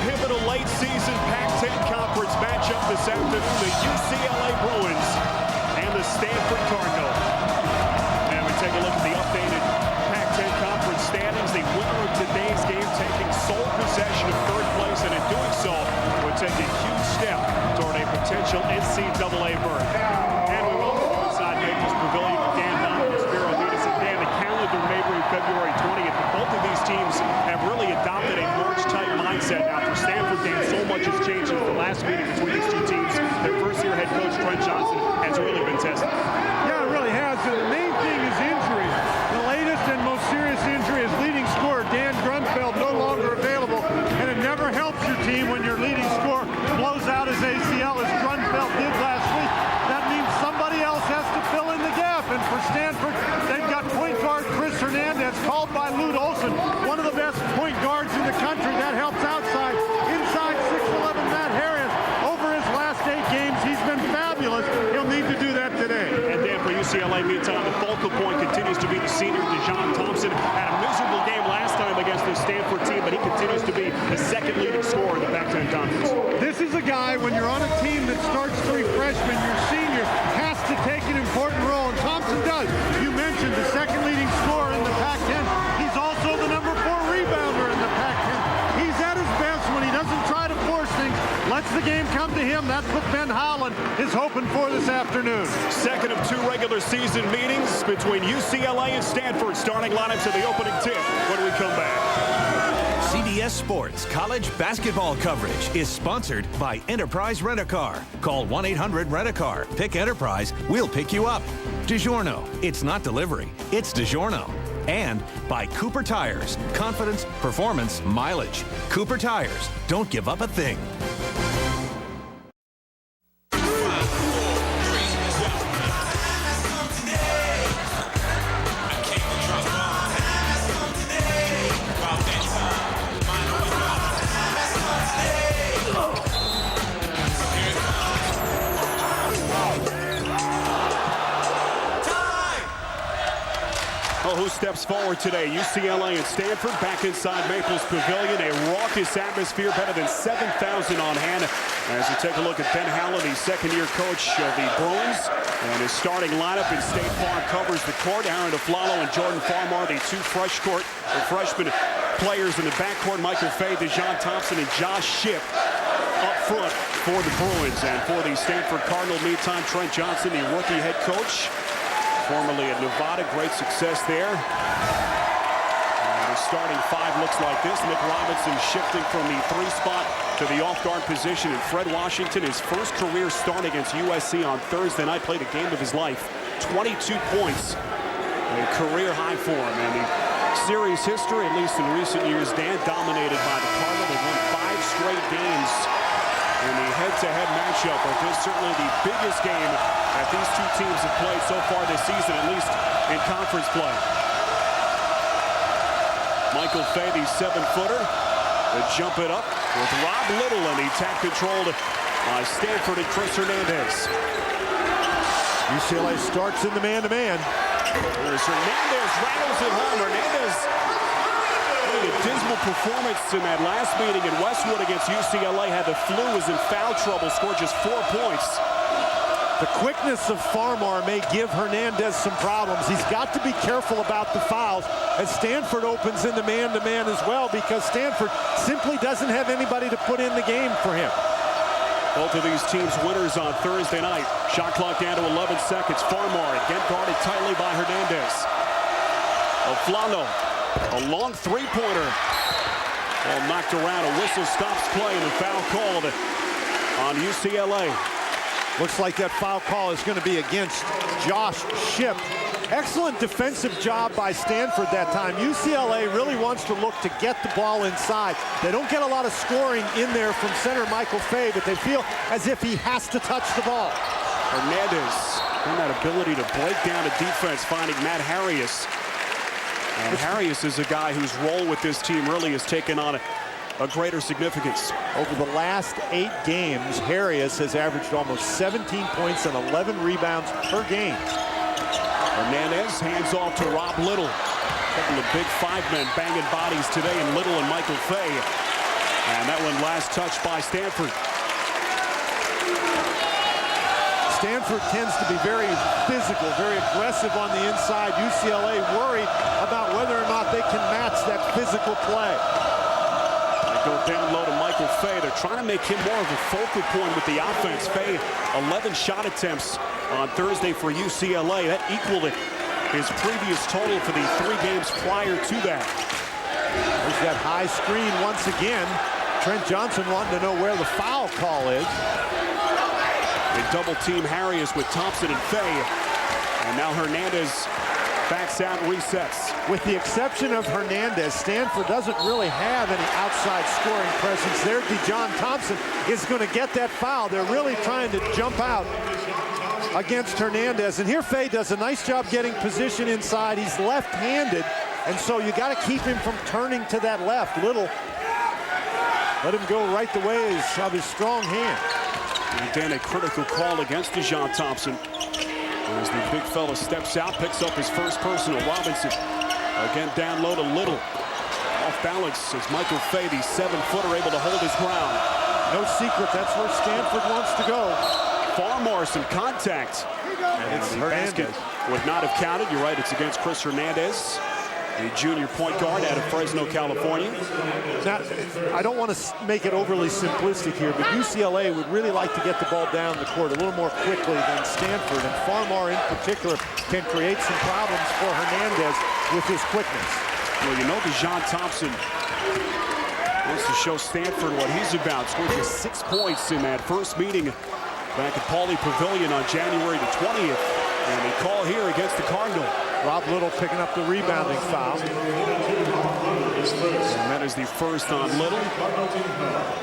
pivotal late season Pac-10 conference matchup this afternoon, the UCLA Bruins and the Stanford Cardinal. And we take a look at the updated Pac-10 conference standings. The winner of today's game taking sole possession of third place, and in doing so would take a huge step toward a potential NCAA berth. And we welcome inside Naples Pavilion Dan Donovan, Spiro Ditas, and Dan, the calendar neighboring February 20th. Both of these teams have really adopted a March-type mindset now. For Stanford, Dan, so much has changed since the last meeting between these two teams. Their first-year head coach, Trent Johnson, has really been tested. Yeah, it really has. And the main thing is injury. The latest and most serious injury is leading scorer Dan Grunfeld, no longer available. And it never helps your team when your leading scorer blows out his ACL, as Grunfeld did last week. That means somebody else has to fill in the gap. And for Stanford, they've got point guard Chris Hernandez, called by Lute Olson, one of the best point guards in the country. That helps outside. Inside, 6'11" Matt Harris. Over his last 8 games, he's been fabulous. He'll need to do that today. And then for UCLA, meantime, the focal point continues to be the senior DeJon Thompson. Had a miserable game last time against the Stanford team, but he continues to be the second leading scorer in the Pac-10 conference. This is a guy, when you're on a team that starts 3 freshmen, your senior has to take an important role, and Thompson does. You mentioned the second leading scorer in the Pac-10. He's also the number 4 rebounder in the Pac-10. He's at his best when he doesn't try to force things, lets the game come to him. That's what Ben Howland is hoping for this afternoon. Second of 2 regular season meetings between UCLA and Stanford. Starting lineups at the opening tip when we come back. CBS Sports College Basketball coverage is sponsored by Enterprise Rent-A-Car. Call 1-800-RENT-A-CAR. Pick Enterprise, we'll pick you up. DiGiorno, it's not delivery, it's DiGiorno. And by Cooper Tires. Confidence, performance, mileage. Cooper Tires, don't give up a thing. Who steps forward today? UCLA and Stanford back inside Maples Pavilion. A raucous atmosphere, better than 7,000 on hand. As we take a look at Ben Howland, the second-year coach of the Bruins, and his starting lineup in State Farm covers the court. Aaron DeFlalo and Jordan Farmar, the 2 freshman players in the backcourt. Michael Fay, DeJon Thompson, and Josh Shipp up front for the Bruins. And for the Stanford Cardinal, meantime, Trent Johnson, the rookie head coach, formerly at Nevada, great success there. And the starting 5 looks like this. Nick Robinson shifting from the 3 spot to the off-guard position. And Fred Washington, his first career start against USC on Thursday night, played a game of his life. 22 points, a career high for him. And the series history, at least in recent years, Dan, dominated by the Cardinals. They've won 5 straight games in the head-to-head matchup, but this is certainly the biggest game that these 2 teams have played so far this season, at least in conference play. Michael Fay, the 7-footer, to jump it up with Rob Little, and he tap controlled by Stanford and Chris Hernandez. UCLA starts in the man-to-man. There's Hernandez, rattles it home. Hernandez, a dismal performance in that last meeting in Westwood against UCLA. Had the flu, was in foul trouble, scored just 4 points. The quickness of Farmar may give Hernandez some problems. He's got to be careful about the fouls as Stanford opens in the man-to-man as well, because Stanford simply doesn't have anybody to put in the game for him. Both of these teams winners on Thursday night. Shot clock down to 11 seconds. Farmar again guarded tightly by Hernandez. Oflalo, a long 3-pointer. Ball knocked around. A whistle stops play, and a foul called on UCLA. Looks like that foul call is going to be against Josh Shipp. Excellent defensive job by Stanford that time. UCLA really wants to look to get the ball inside. They don't get a lot of scoring in there from center Michael Fay, but they feel as if he has to touch the ball. Hernandez, and that ability to break down a defense, finding Matt Harris. And Harris is a guy whose role with this team really has taken on a greater significance. Over the last 8 games, Harris has averaged almost 17 points and 11 rebounds per game. Hernandez hands off to Rob Little. A couple of big 5 men banging bodies today, and Little and Michael Fay. And that one last touched by Stanford. Stanford tends to be very physical, very aggressive on the inside. UCLA worried about whether or not they can match that physical play. They go down low to Michael Fay. They're trying to make him more of a focal point with the offense. Fay, 11 shot attempts on Thursday for UCLA. That equaled his previous total for the 3 games prior to that. There's that high screen once again. Trent Johnson wanting to know where the foul call is. They double team Harris with Thompson and Fay. And now Hernandez backs out, resets. With the exception of Hernandez, Stanford doesn't really have any outside scoring presence there. Dijon Thompson is going to get that foul. They're really trying to jump out against Hernandez. And here Fay does a nice job getting position inside. He's left-handed, and so you got to keep him from turning to that left. Little, let him go right the way of his strong hand. And again, a critical call against Dijon Thompson. As the big fella steps out, picks up his first personal. Robinson again down low to Little. Off balance as Michael Fay, the 7-footer, able to hold his ground. No secret, that's where Stanford wants to go. Farmar, some contact. And it's Hernandez. Would not have counted. You're right, it's against Chris Hernandez, the junior point guard out of Fresno, California. Now, I don't want to make it overly simplistic here, but UCLA would really like to get the ball down the court a little more quickly than Stanford, and Farmar in particular can create some problems for Hernandez with his quickness. Well, you know Dijon Thompson wants to show Stanford what he's about. Scored just 6 points in that first meeting back at Pauley Pavilion on January the 20th. And a call here against the Cardinal. Rob Little picking up the rebounding foul. And that is the first on Little.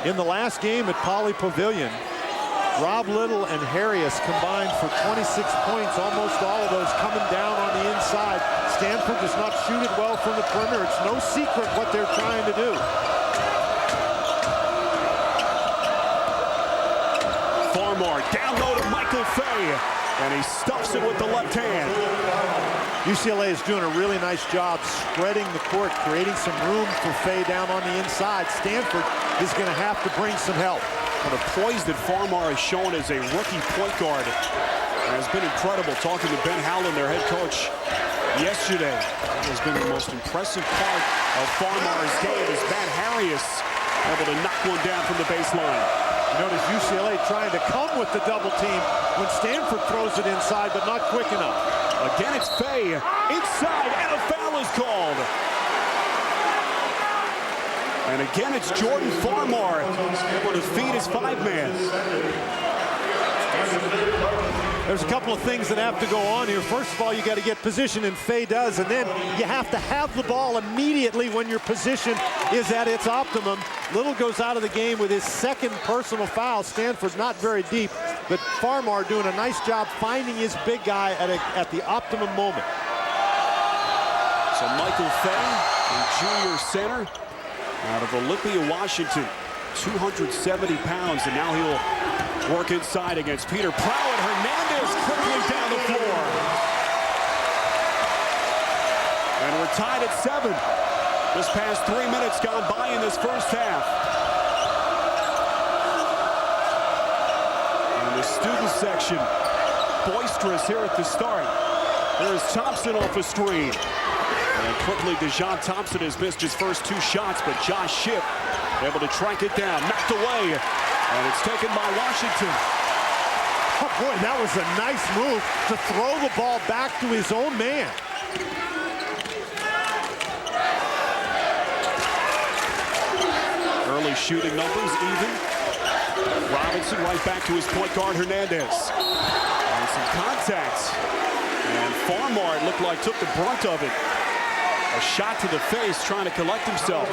In the last game at Pauley Pavilion, Rob Little and Harris combined for 26 points, almost all of those coming down on the inside. Stanford does not shoot it well from the perimeter. It's no secret what they're trying to do. Farmar down low to Michael Fay, and he stuffs it with the left hand. UCLA is doing a really nice job spreading the court, creating some room for Fay down on the inside. Stanford is going to have to bring some help. Well, the poise that Farmar has shown as a rookie point guard has been incredible. Talking to Ben Howland, their head coach, yesterday, has been the most impressive part of Farmar's game is Matt Harris able to knock one down from the baseline. You notice UCLA trying to come with the double team when Stanford throws it inside, but not quick enough. Again, it's Fay inside, and a foul is called. And again, it's Jordan Farmar able to feed his 5-man. There's a couple of things that have to go on here. First of all, you got to get position, and Fay does, and then you have to have the ball immediately when your position is at its optimum. Little goes out of the game with his second personal foul. Stanford's not very deep, but Farmar doing a nice job finding his big guy at the optimum moment. So Michael Fay, the junior center out of Olympia, Washington, 270 pounds, and now he'll work inside against Peter Prowett. Hernandez quickly down the floor. And we're tied at 7. This past 3 minutes gone by in this first half. And the student section boisterous here at the start. There's Thompson off a screen. And quickly, Dijon Thompson has missed his first 2 shots, but Josh Shipp able to track it down, knocked away, and it's taken by Washington. Oh boy, that was a nice move to throw the ball back to his own man. Early shooting numbers even. Robinson right back to his point guard, Hernandez. And some contact. And Farmar, it looked like, took the brunt of it. A shot to the face, trying to collect himself.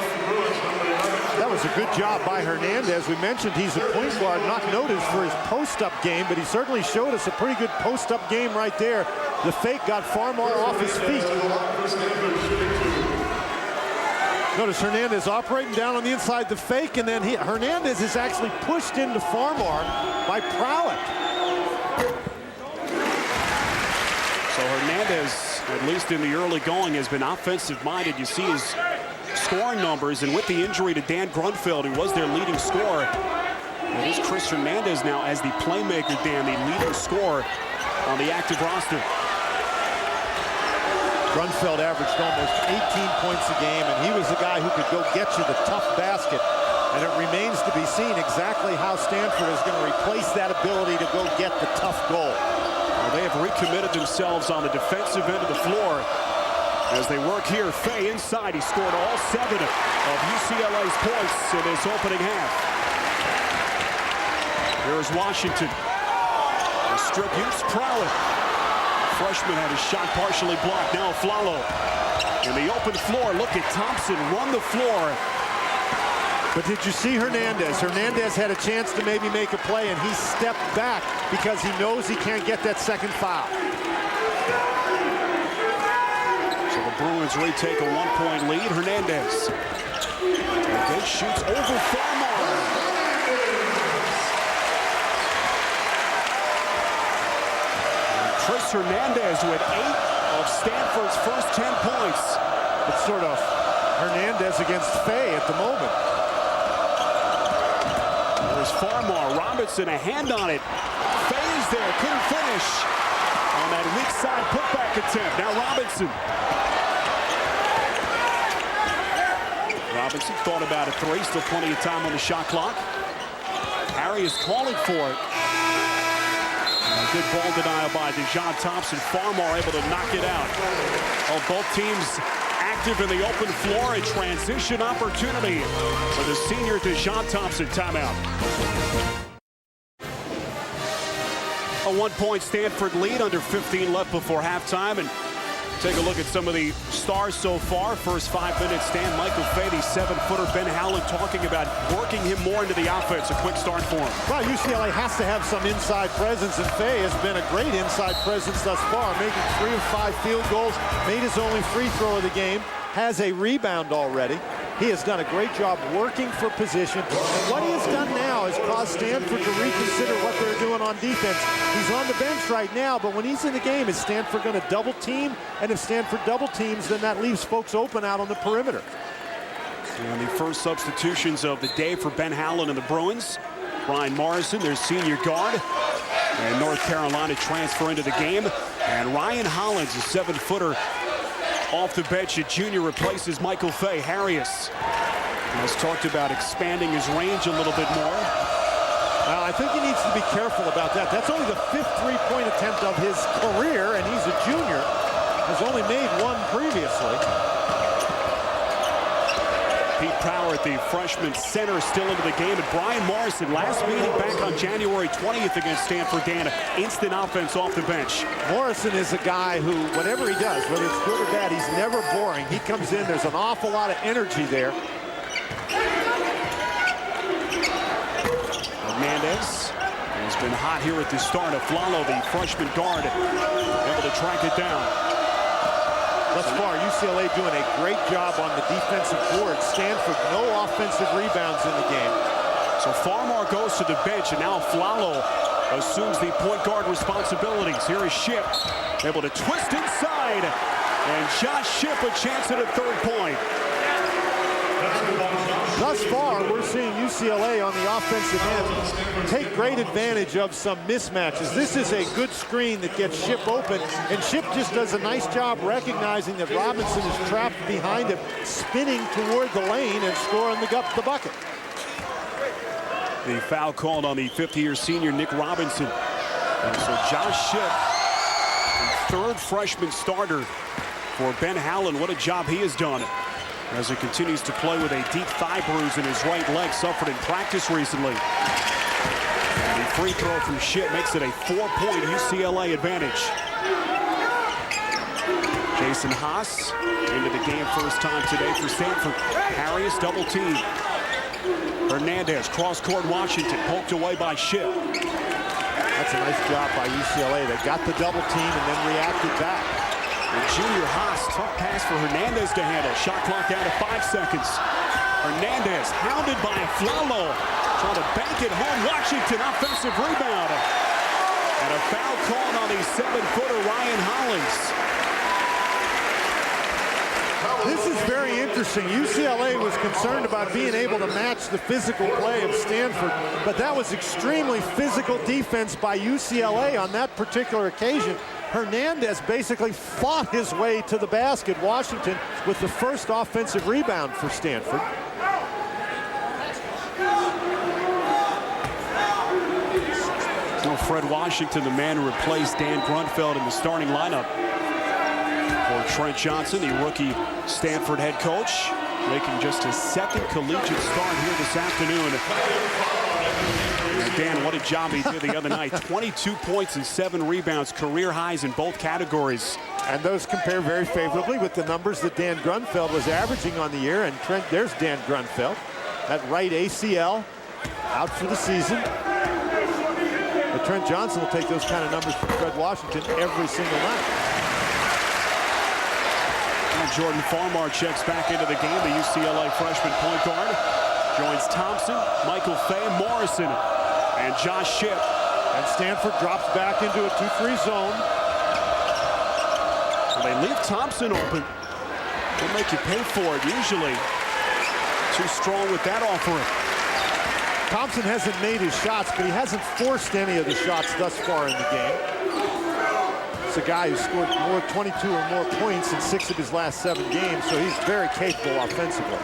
That was a good job by Hernandez. We mentioned he's a point guard, not noted for his post-up game, but he certainly showed us a pretty good post-up game right there. The fake got Farmar off his feet. Notice Hernandez operating down on the inside, the fake, and then Hernandez is actually pushed into Farmar by Prowett. So Hernandez, at least in the early going, has been offensive-minded. You see his scoring numbers, and with the injury to Dan Grunfeld, who was their leading scorer, it is Chris Hernandez now as the playmaker, Dan, the leading scorer on the active roster. Grunfeld averaged almost 18 points a game, and he was the guy who could go get you the tough basket. And it remains to be seen exactly how Stanford is going to replace that ability to go get the tough goal. Well, they have recommitted themselves on the defensive end of the floor as they work here. Fay inside. He scored all 7 of UCLA's points in his opening half. Here's Washington. Distributes Prowett. Freshman had his shot partially blocked. Now Flalo in the open floor. Look at Thompson run the floor. But did you see Hernandez? Hernandez had a chance to maybe make a play, and he stepped back because he knows he can't get that second foul. So the Bruins retake a 1-point lead. Hernandez. And then shoots over Farmar. Chris Hernandez with 8 of Stanford's first 10 points. It's sort of Hernandez against Fay at the moment. There's Farmar. Robinson, a hand on it. Fay is there, couldn't finish on that weak side putback attempt. Now Robinson. Robinson thought about a 3, still plenty of time on the shot clock. Harry is calling for it. Good ball denial by Dejon Thompson. Farmar able to knock it out. Oh, both teams active in the open floor. A transition opportunity for the senior Dejon Thompson. Timeout. A 1-point Stanford lead, under 15 left before halftime. And take a look at some of the stars so far. First 5 minutes, Stan. Michael Fay, the 7-footer. Ben Howland talking about working him more into the offense. A quick start for him. Well, UCLA has to have some inside presence, and Fay has been a great inside presence thus far, making 3 of 5 field goals, made his only free throw of the game, has a rebound already. He has done a great job working for position. And what he has done now is caused Stanford to reconsider what they're doing on defense. He's on the bench right now, but when he's in the game, is Stanford going to double team? And if Stanford double teams, then that leaves folks open out on the perimeter. And the first substitutions of the day for Ben Howland and the Bruins. Brian Morrison, their senior guard. And North Carolina transfer into the game. And Ryan Hollins, a 7-footer. Off the bench, a junior, replaces Michael Fay. Harris has talked about expanding his range a little bit more. Well, I think he needs to be careful about that. That's only the 5th three-point attempt of his career, and he's a junior. Has only made 1 previously. Pete Prowett, the freshman center, still into the game. And Brian Morrison, last meeting back on January 20th against Stanford, Dan, instant offense off the bench. Morrison is a guy who, whatever he does, whether it's good or bad, he's never boring. He comes in, there's an awful lot of energy there. Hernandez has been hot here at the start. Flalo, the freshman guard, able to track it down. Thus far, UCLA doing a great job on the defensive board. Stanford, no offensive rebounds in the game. So Farmar goes to the bench, and now Flalo assumes the point guard responsibilities. Here is Shipp, able to twist inside, and Josh Shipp a chance at a 3rd point. Thus far, we're seeing UCLA on the offensive end take great advantage of some mismatches. This is a good screen that gets Shipp open, and Shipp just does a nice job recognizing that Robinson is trapped behind him, spinning toward the lane and scoring the bucket. The foul called on the 50-year senior Nick Robinson. And so Josh Shipp, the 3rd freshman starter for Ben Howland. What a job he has done as he continues to play with a deep thigh bruise in his right leg, suffered in practice recently. And the free throw from Shipp makes it a 4-point UCLA advantage. Jason Haas into the game first time today for Stanford. Harris double team. Hernandez, cross-court Washington, poked away by Shipp. That's a nice job by UCLA. They got the double team and then reacted back. And junior Haas, tough pass for Hernandez to handle. Shot clock down to 5 seconds. Hernandez hounded by Flalo. Trying to bank it home. Washington offensive rebound. And a foul called on the 7-footer Ryan Hollins. This is very interesting. UCLA was concerned about being able to match the physical play of Stanford, but that was extremely physical defense by UCLA on that particular occasion. Hernandez basically fought his way to the basket. Washington with the first offensive rebound for Stanford. Well, Fred Washington, the man who replaced Dan Grunfeld in the starting lineup for Trent Johnson, the rookie Stanford head coach, making just his second collegiate start here this afternoon. And Dan, what a job he did the other night. 22 points and 7 rebounds, career highs in both categories. And those compare very favorably with the numbers that Dan Grunfeld was averaging on the year. And Trent, there's Dan Grunfeld. That right ACL out for the season. But Trent Johnson will take those kind of numbers from Fred Washington every single night. And Jordan Farmar checks back into the game. The UCLA freshman point guard joins Thompson, Michael Fay, Morrison, and Josh Shipp. And Stanford drops back into a 2-3 zone. Well, they leave Thompson open. They'll make you pay for it usually. Too strong with that offering. Thompson hasn't made his shots, but he hasn't forced any of the shots thus far in the game. It's a guy who scored 22 or more points in 6 of his last 7 games, so he's very capable offensively.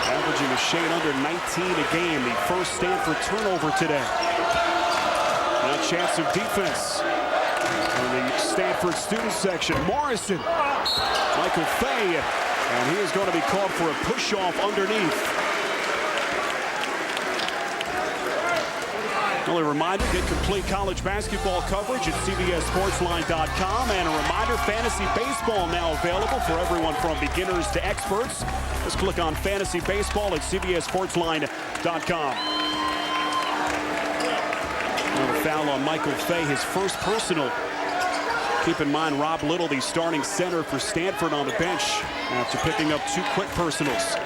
Averaging a shade under 19 a game, the first Stanford turnover today. Now a chance of defense in the Stanford student section. Morrison, Michael Fay, and he is going to be called for a push-off underneath. Well, a reminder, get complete college basketball coverage at CBSSportsline.com. And a reminder, fantasy baseball now available for everyone from beginners to experts. Just click on fantasy baseball at CBSSportsline.com. Another foul on Michael Fay, his first personal. Keep in mind, Rob Little, the starting center for Stanford, on the bench after picking up 2 quick personals.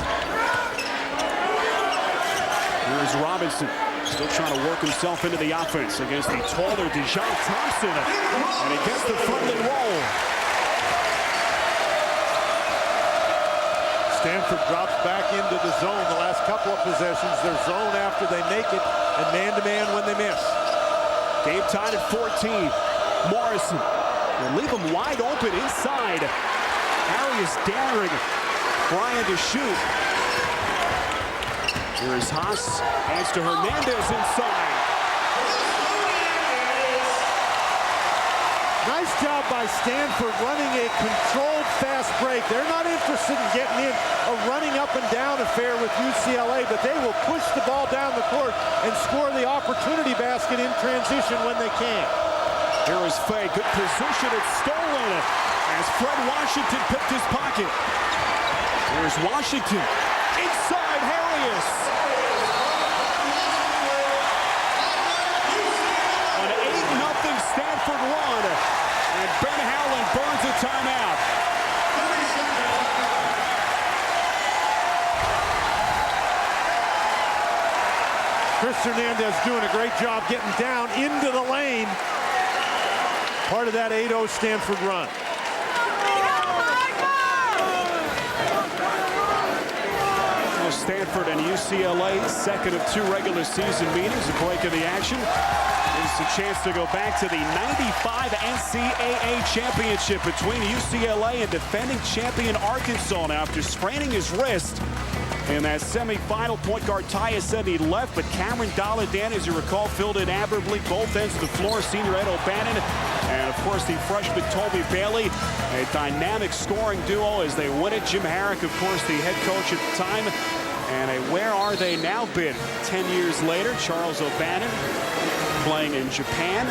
Here's Robinson. Still trying to work himself into the offense against the taller Dijon Thompson. And he gets the friendly roll. Stanford drops back into the zone the last couple of possessions. They're zone after they make it, and man-to-man when they miss. Game tied at 14. Morrison will leave him wide open inside. Harry is daring Brian to shoot. Here is Haas, hands to Hernandez inside. Nice job by Stanford running a controlled fast break. They're not interested in getting in a running up and down affair with UCLA, but they will push the ball down the court and score the opportunity basket in transition when they can. Here is Fay, good position, it's stolen as Fred Washington picked his pocket. Here's Washington, inside Harris. An 8-0 Stanford run, and Ben Howland burns a timeout. Chris Hernandez doing a great job getting down into the lane. Part of that 8-0 Stanford run. Well, Stanford and UCLA, second of 2 regular season meetings, a break in the action. It's a chance to go back to the 95 NCAA championship between UCLA and defending champion Arkansas. Now, after straining his wrist in that semifinal, point guard Tyus said he left, but Cameron Daladan, as you recall, filled in admirably both ends of the floor. Senior Ed O'Bannon and, of course, the freshman Toby Bailey. A dynamic scoring duo as they win it. Jim Harrick, of course, the head coach at the time. And a where are they now bid 10 years later. Charles O'Bannon playing in Japan.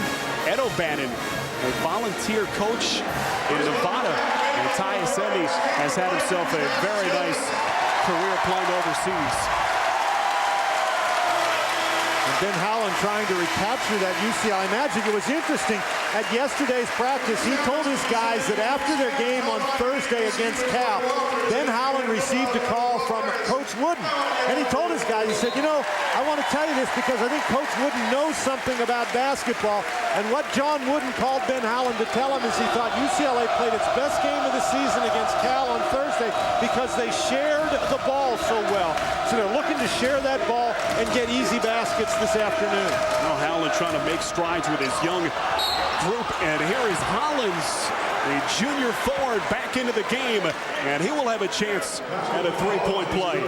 Ed O'Bannon, a volunteer coach in Nevada. And Tyus Eddy has had himself a very nice career playing overseas. And Ben Howland trying to recapture that UCLA magic. It was interesting. At yesterday's practice, he told his guys that after their game on Thursday against Cal, Ben Howland received a call from Coach Wooden. And he told his guys, he said, you know, I want to tell you this because I think Coach Wooden knows something about basketball. And what John Wooden called Ben Howland to tell him is he thought UCLA played its best game of the season against Cal on Thursday because they shared the ball so well. So they're looking to share that ball and get easy baskets this afternoon. Well, Howland trying to make strides with his young group. And here is Hollins, the junior forward, back into the game. And he will have a chance at a three-point play.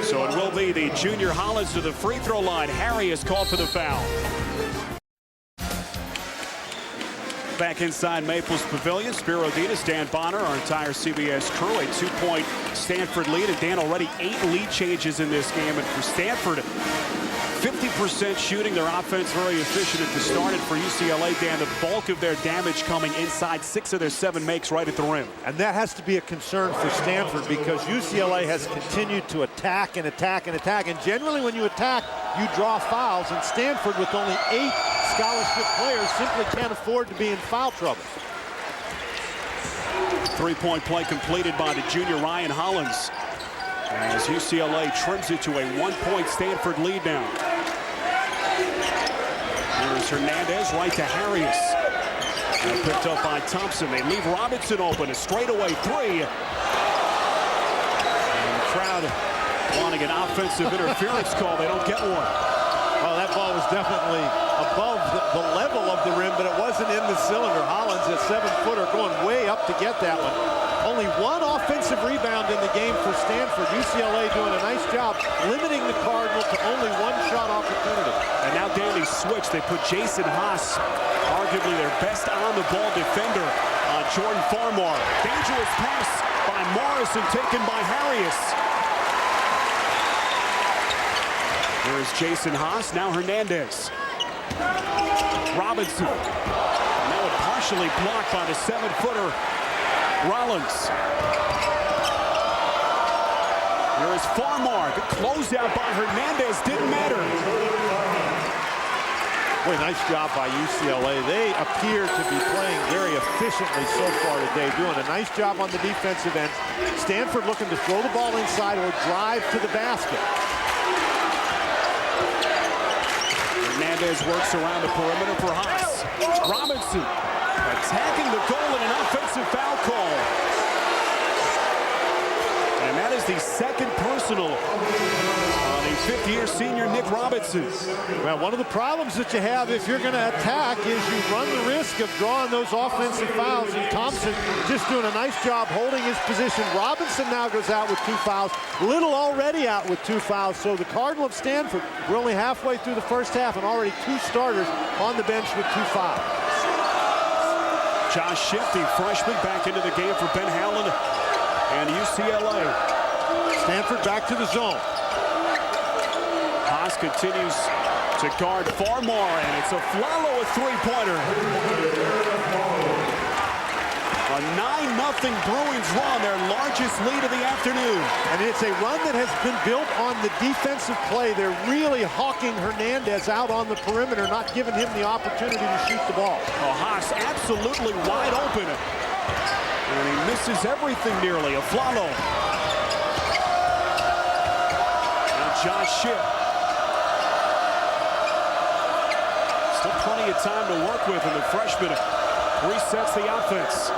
So it will be the junior Hollins to the free throw line. Harry is called for the foul. Back inside Maples Pavilion, Spiro Ditas, Dan Bonner, our entire CBS crew. A 2-point Stanford lead, and Dan, already 8 lead changes in this game. And for Stanford, 50% shooting. Their offense very efficient at the start. And for UCLA, Dan, the bulk of their damage coming inside. 6 of their 7 makes right at the rim. And that has to be a concern for Stanford because UCLA has continued to attack and attack and attack. And generally when you attack, you draw fouls. And Stanford, with only 8 scholarship players, simply can't afford to be in foul trouble. 3-point play completed by the junior Ryan Hollins as UCLA trims it to a 1-point Stanford lead now. Here's Hernandez right to Harris. Picked up by Thompson. They leave Robinson open. A straightaway 3. And the crowd wanting an offensive interference call. They don't get one. Well, that ball was definitely above the level of the rim, but it wasn't in the cylinder. Hollins, a 7-footer, going way up to get that one. Only 1 offensive rebound in the game for Stanford. UCLA doing a nice job limiting the Cardinal to only 1 shot opportunity. And now Danny switch. They put Jason Haas, arguably their best on-the-ball defender, on Jordan Farmar. Dangerous pass by Morrison, taken by Harris. Here's Jason Haas, now Hernandez. Robinson. Now it partially blocked by the 7-footer Rollins. Here is Farmar. The closeout by Hernandez didn't matter. Boy, nice job by UCLA. They appear to be playing very efficiently so far today, doing a nice job on the defensive end. Stanford looking to throw the ball inside or drive to the basket. Hernandez works around the perimeter for Haas. Robinson attacking the goal in an offensive foul call. And that is the 2nd personal on the 5th-year senior Nick Robinson. Well, one of the problems that you have if you're going to attack is you run the risk of drawing those offensive fouls. And Thompson just doing a nice job holding his position. Robinson now goes out with 2 fouls. Little already out with 2 fouls. So the Cardinal of Stanford, we're only halfway through the first half and already 2 starters on the bench with 2 fouls. Josh Shipp, the freshman, back into the game for Ben Howland and UCLA. Stanford back to the zone. Haas continues to guard Farmar, and it's a Flalo, a 3-pointer. A 9-0 Bruins run, their largest lead of the afternoon. And it's a run that has been built on the defensive play. They're really hawking Hernandez out on the perimeter, not giving him the opportunity to shoot the ball. Oh, Haas absolutely wide open. And he misses everything nearly. A Flalo. And Josh Shipp. Still plenty of time to work with, and the freshman resets the offense.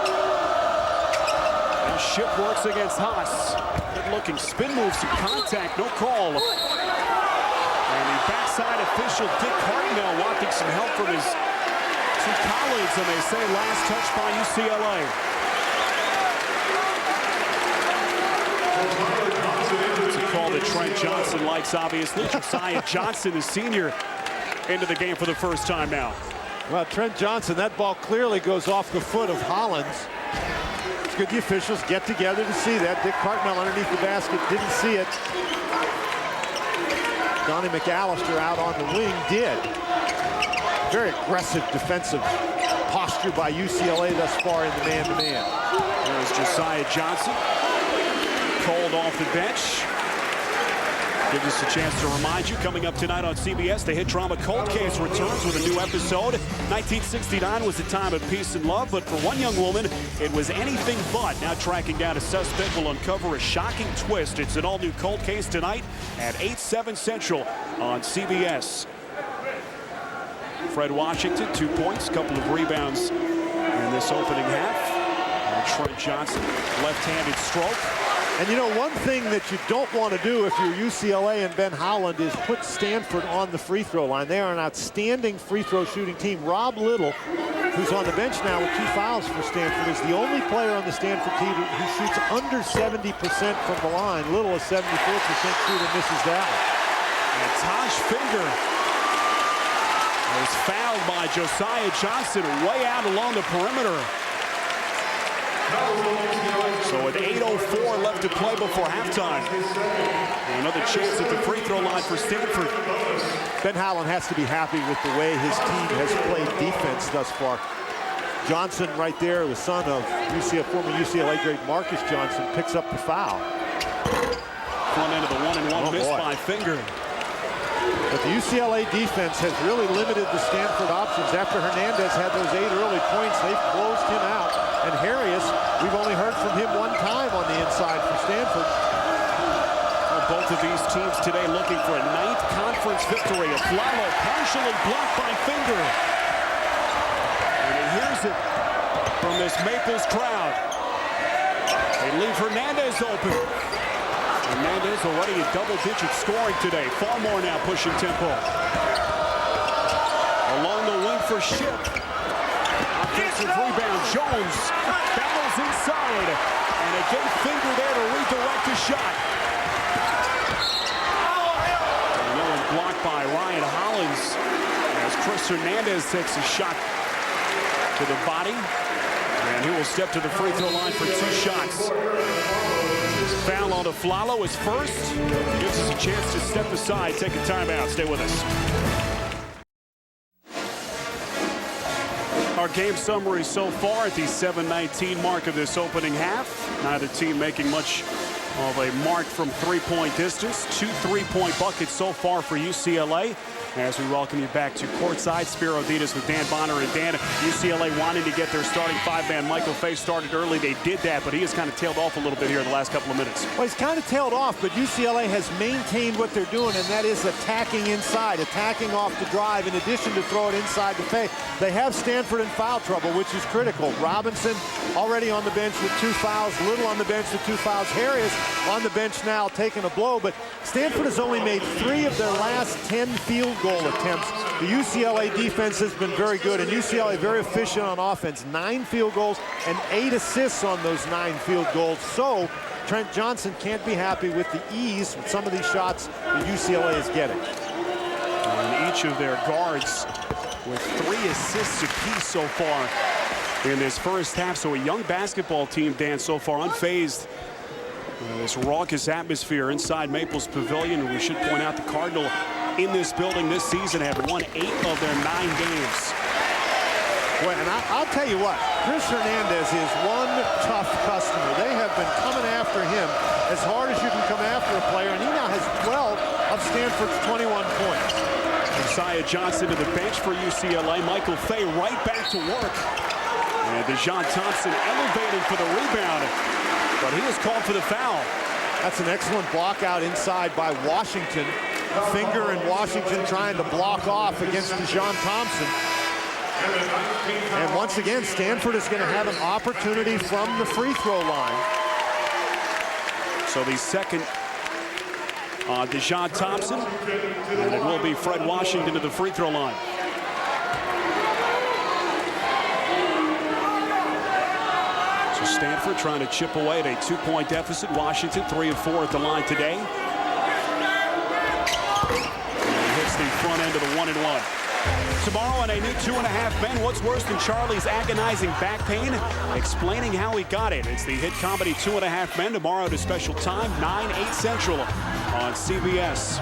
And Shipp works against Haas. Good-looking spin move, some contact, no call. And the backside official, Dick Hartnell, wanting some help from his 2 colleagues, and they say last touch by UCLA. It's a call that Trent Johnson likes, obviously. Josiah Johnson, the senior, into the game for the first time now. Well, Trent Johnson, that ball clearly goes off the foot of Hollins. It's good the officials get together to see that. Dick Hartnell underneath the basket didn't see it. Donnie McAllister out on the wing did. Very aggressive defensive posture by UCLA thus far in the man-to-man. There's Josiah Johnson. Called off the bench. Gives us a chance to remind you, coming up tonight on CBS, the hit drama Cold Case returns with a new episode. 1969 was a time of peace and love, but for one young woman, it was anything but. Now tracking down a suspect will uncover a shocking twist. It's an all-new Cold Case tonight at 8/7 Central on CBS. Fred Washington, 2 points, couple of rebounds in this opening half. And Trent Johnson, left-handed stroke. And you know, one thing that you don't want to do if you're UCLA and Ben Howland is put Stanford on the free throw line. They are an outstanding free throw shooting team. Rob Little, who's on the bench now with 2 fouls for Stanford, is the only player on the Stanford team who shoots under 70% from the line. Little, a 74% shooter, misses that one. And Taj Finger was fouled by Josiah Johnson way out along the perimeter. So with 8:04 left to play before halftime. Another chance at the free throw line for Stanford. Ben Howland has to be happy with the way his team has played defense thus far. Johnson right there, the son of former UCLA great Marcus Johnson, picks up the foul. Front end of the 1-and-1 miss by Finger. But the UCLA defense has really limited the Stanford options. After Hernandez had those 8 early points, they've closed him out. And Harris, we've only heard from him 1 time on the inside for Stanford. Well, both of these teams today looking for a 9th conference victory. A Flalo partially blocked by Finger. And he hears it from this Maples crowd. They leave Hernandez open. Hernandez already in double-digit scoring today. Far more now pushing tempo. Along the wing for Ship. Offensive rebound. Jones battles inside. And again, Finger there to redirect the shot. And that one blocked by Ryan Hollins as Chris Hernandez takes a shot to the body. And he will step to the free throw line for 2 shots. Foul on Flalo is first. Gives us a chance to step aside, take a timeout. Stay with us. Our game summary so far at the 7:19 mark of this opening half. Neither team making much of a mark from 3-point distance. 2 3-point buckets so far for UCLA. As we welcome you back to courtside, Spiro Ditas with Dan Bonner. And Dan, UCLA wanting to get their starting 5-man. Michael Fay started early. They did that, but he has kind of tailed off a little bit here in the last couple of minutes. Well, he's kind of tailed off, but UCLA has maintained what they're doing, and that is attacking inside, attacking off the drive, in addition to throw it inside the Fay. They have Stanford in foul trouble, which is critical. Robinson already on the bench with 2 fouls. Little on the bench with 2 fouls. Harris on the bench now taking a blow, but Stanford has only made 3 of their last 10 field goal attempts. The UCLA defense has been very good, and UCLA very efficient on offense. 9 field goals and 8 assists on those 9 field goals. So Trent Johnson can't be happy with the ease with some of these shots that UCLA is getting. And each of their guards with 3 assists apiece so far in this first half. So a young basketball team, Dan, so far unfazed. This raucous atmosphere inside Maples Pavilion. And we should point out the Cardinal in this building this season have won 8 of their 9 games. Well, and I'll tell you what, Chris Hernandez is one tough customer. They have been coming after him as hard as you can come after a player, and he now has 12 of Stanford's 21 points. Josiah Johnson to the bench for UCLA. Michael Fay right back to work. And DeJon Thompson elevating for the rebound, but he is called for the foul. That's an excellent block out inside by Washington. Finger and Washington trying to block off against DeJon Thompson. And once again, Stanford is going to have an opportunity from the free throw line. So the second on DeJon Thompson, and it will be Fred Washington to the free throw line. So Stanford trying to chip away at a 2-point deficit. Washington 3 of 4 at the line today. The front end of the 1-and-1. Tomorrow on a new 2.5 Men, what's worse than Charlie's agonizing back pain? Explaining how he got it. It's the hit comedy 2.5 Men tomorrow at a special time, 9/8 Central on CBS.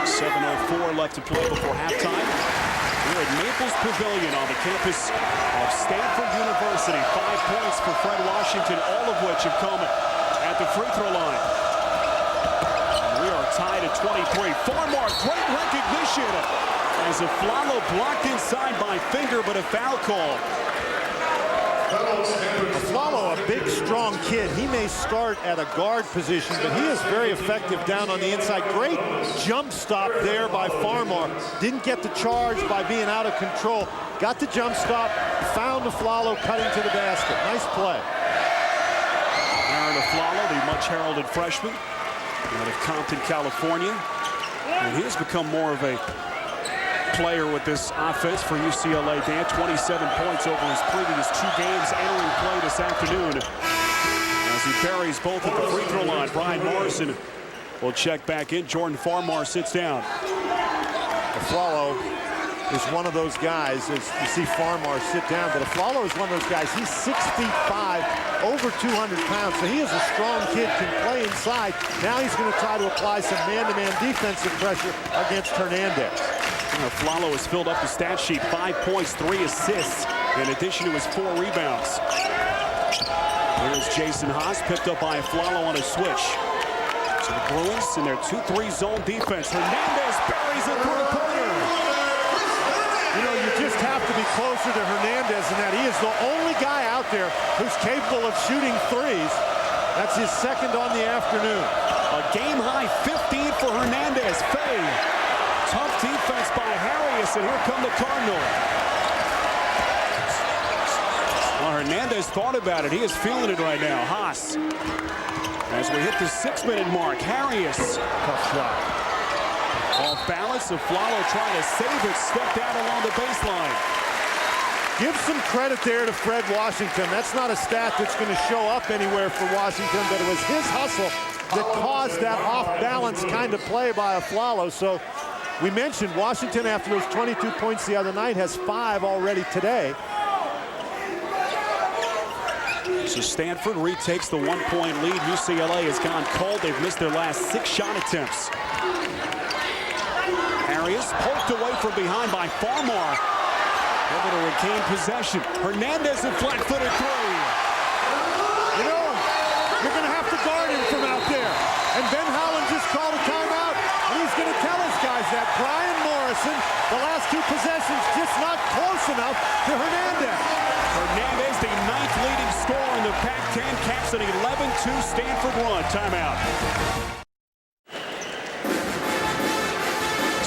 7:04 left to play before halftime. We're at Maples Pavilion on the campus of Stanford University. 5 points for Fred Washington, all of which have come at the free throw line. tied at 23. Farmar, great recognition as Aflalo blocked inside by Finger, but a foul call. Aflalo, a big, strong kid. He may start at a guard position, but he is very effective down on the inside. Great jump stop there by Farmar. Didn't get the charge by being out of control. Got the jump stop, found Aflalo cutting to the basket. Nice play. Aaron Aflalo, the much heralded freshman out of Compton, California. And he has become more of a player with this offense for UCLA. Dan, 27 points over his previous 2 games entering play this afternoon. As he buries both at the free throw line, Brian Morrison will check back in. Jordan Farmar sits down. Aflalo is one of those guys, as you see Farmar sit down, but Aflalo is one of those guys. He's 6 feet 5, over 200 pounds, so he is a strong kid, can play inside. Now he's going to try to apply some man-to-man defensive pressure against Hernandez. Aflalo has filled up the stat sheet. 5 points, 3 assists, in addition to his 4 rebounds. Here's Jason Haas, picked up by Aflalo on a switch. So the Bruins in their 2-3 zone defense. Hernandez buries it through the corner. You know, you just have to be closer to Hernandez in that he is the only guy out there who's capable of shooting threes. That's his 2nd on the afternoon. A game-high 15 for Hernandez. Fay. Tough defense by Harris, and here come the Cardinals. Well, Hernandez thought about it. He is feeling it right now. Haas. As we hit the 6-minute mark, Harris. Tough shot. Off balance, Aflalo trying to save it, stepped out along the baseline. Give some credit there to Fred Washington. That's not a stat that's going to show up anywhere for Washington, but it was his hustle that caused that off-balance kind of play by Aflalo. So we mentioned Washington, after those 22 points the other night, has 5 already today. So Stanford retakes the 1-point lead. UCLA has gone cold. They've missed their last 6 shot attempts. Arias poked away from behind by Farmar. Able to regain possession. Hernandez in flat-footed 3. You know, you're going to have to guard him from out there. And Ben Howland just called a timeout, and he's going to tell his guys that. Brian Morrison, the last 2 possessions, just not close enough to Hernandez. Hernandez, the 9th leading scorer in the Pac-10, caps an 11-2 Stanford run. Timeout.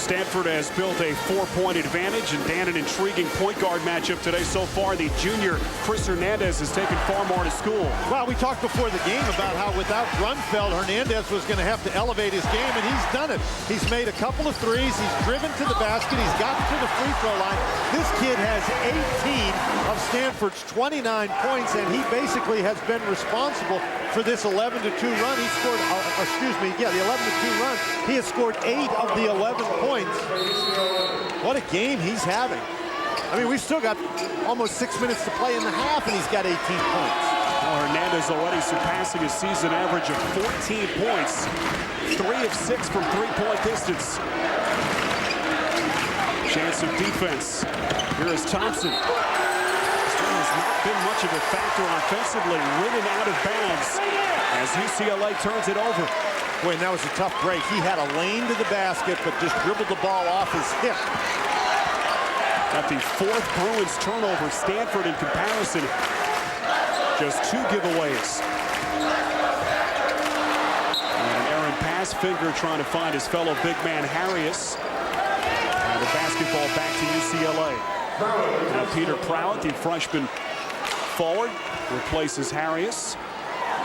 Stanford has built a 4-point advantage, and Dan, an intriguing point guard matchup today so far. The junior Chris Hernandez has taken Farmar to school. Well, we talked before the game about how without Grunfeld, Hernandez was going to have to elevate his game, and he's done it. He's made a couple of threes. He's driven to the basket. He's gotten to the free throw line. This kid has 18 of Stanford's 29 points, and he basically has been responsible for this 11-2 run. He scored, the 11-2 run. He has scored 8 of the 11 points. What a game he's having. I mean, we've still got almost 6 minutes to play in the half, and he's got 18 points. Well, Hernandez already surpassing his season average of 14 points. 3 of 6 from 3-point distance. Chance of defense. Here is Thompson. This one has not been much of a factor offensively. Ridden out of bounds as UCLA turns it over. Boy, and that was a tough break. He had a lane to the basket, but just dribbled the ball off his hip. At the 4th Bruins turnover, Stanford in comparison, just 2 giveaways. And Aaron pass, Finger trying to find his fellow big man Harris. And the basketball back to UCLA. Now Peter Prowett, the freshman forward, replaces Harris.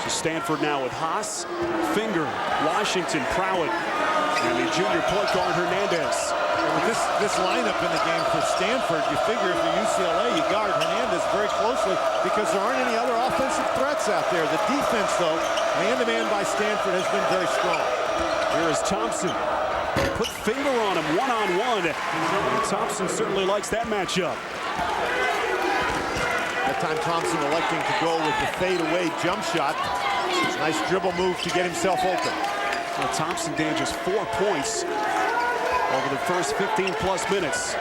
So Stanford now with Haas, Finger, Washington, Prowett, and the junior point guard Hernandez. With this lineup in the game for Stanford, you figure if you're UCLA, you guard Hernandez very closely because there aren't any other offensive threats out there. The defense, though, man-to-man by Stanford has been very strong. Here is Thompson. Put Finger on him, one-on-one. Thompson certainly likes that matchup. That time Thompson electing to go with the fadeaway jump shot. Nice dribble move to get himself open. Well, Thompson, Dan, just 4 points over the first 15-plus minutes.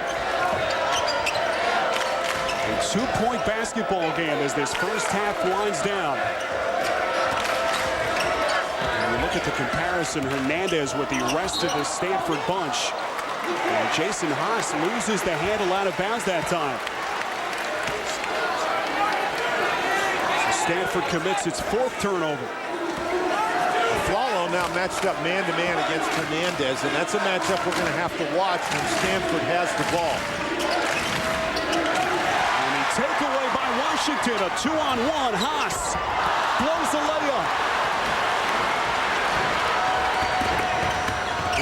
A 2-point basketball game as this first half winds down. And we look look at the comparison, Hernandez with the rest of the Stanford bunch. And Jason Haas loses the handle out of bounds that time. So Stanford commits its 4th turnover. Flalo now matched up man-to-man against Hernandez, and that's a matchup we're going to have to watch when Stanford has the ball. And the takeaway by Washington, a 2-on-1. Haas blows the layup.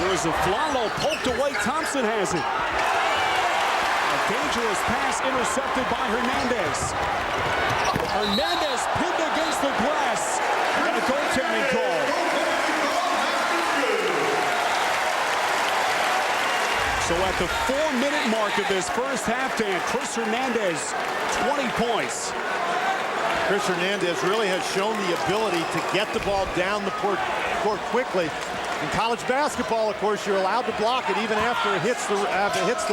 Here's a Flalo poked away. Thompson has it. A dangerous pass intercepted by Hernandez. Hernandez pinned against the glass. And a goaltending call. So at the 4-minute mark of this first half, Dan, Chris Hernandez, 20 points. Chris Hernandez really has shown the ability to get the ball down the court quickly. In college basketball, of course, you're allowed to block it even after it hits the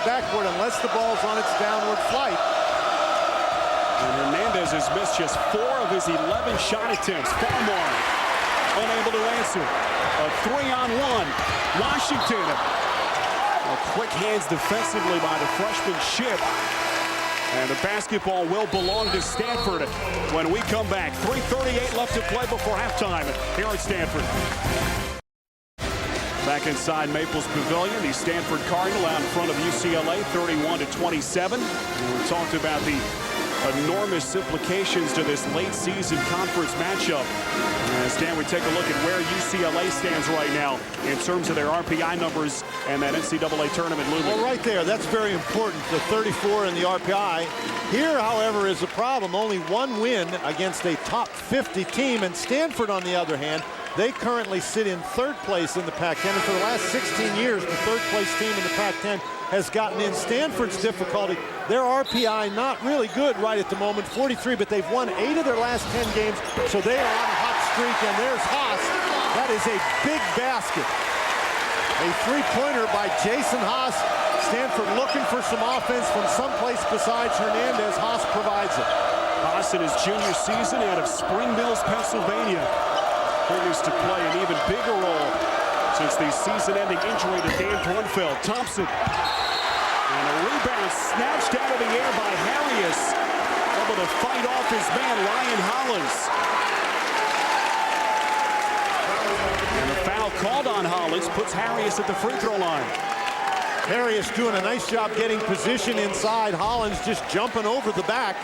backboard, unless the ball's on its downward flight. And Hernandez has missed just 4 of his 11 shot attempts. Farmore unable to answer. A 3-on-1. Washington. Quick hands defensively by the freshman Ship. And the basketball will belong to Stanford when we come back. 3:38 left to play before halftime here at Stanford. Back inside Maples Pavilion, the Stanford Cardinal out in front of UCLA, 31-27. We talked about the enormous implications to this late season conference matchup. As Dan, we take a look at where UCLA stands right now in terms of their RPI numbers and that NCAA tournament looming. Well, right there, that's very important, the 34 in the RPI. Here, however, is a problem. Only 1 win against a top 50 team, and Stanford, on the other hand, they currently sit in 3rd place in the Pac-10, and for the last 16 years, the 3rd place team in the Pac-10 has gotten in. Stanford's difficulty, their RPI not really good right at the moment, 43, but they've won 8 of their last 10 games, so they are on a hot streak, and there's Haas. That is a big basket. A 3-pointer by Jason Haas. Stanford looking for some offense from someplace besides Hernandez. Haas provides it. Haas in his junior season out of Spring Mills, Pennsylvania. Previous to play an even bigger role since the season-ending injury to Dan Grunfeld. Thompson. And a rebound snatched out of the air by Harris. Able to fight off his man, Ryan Hollins. And the foul called on Hollins puts Harris at the free throw line. Harris doing a nice job getting position inside. Hollins just jumping over the back.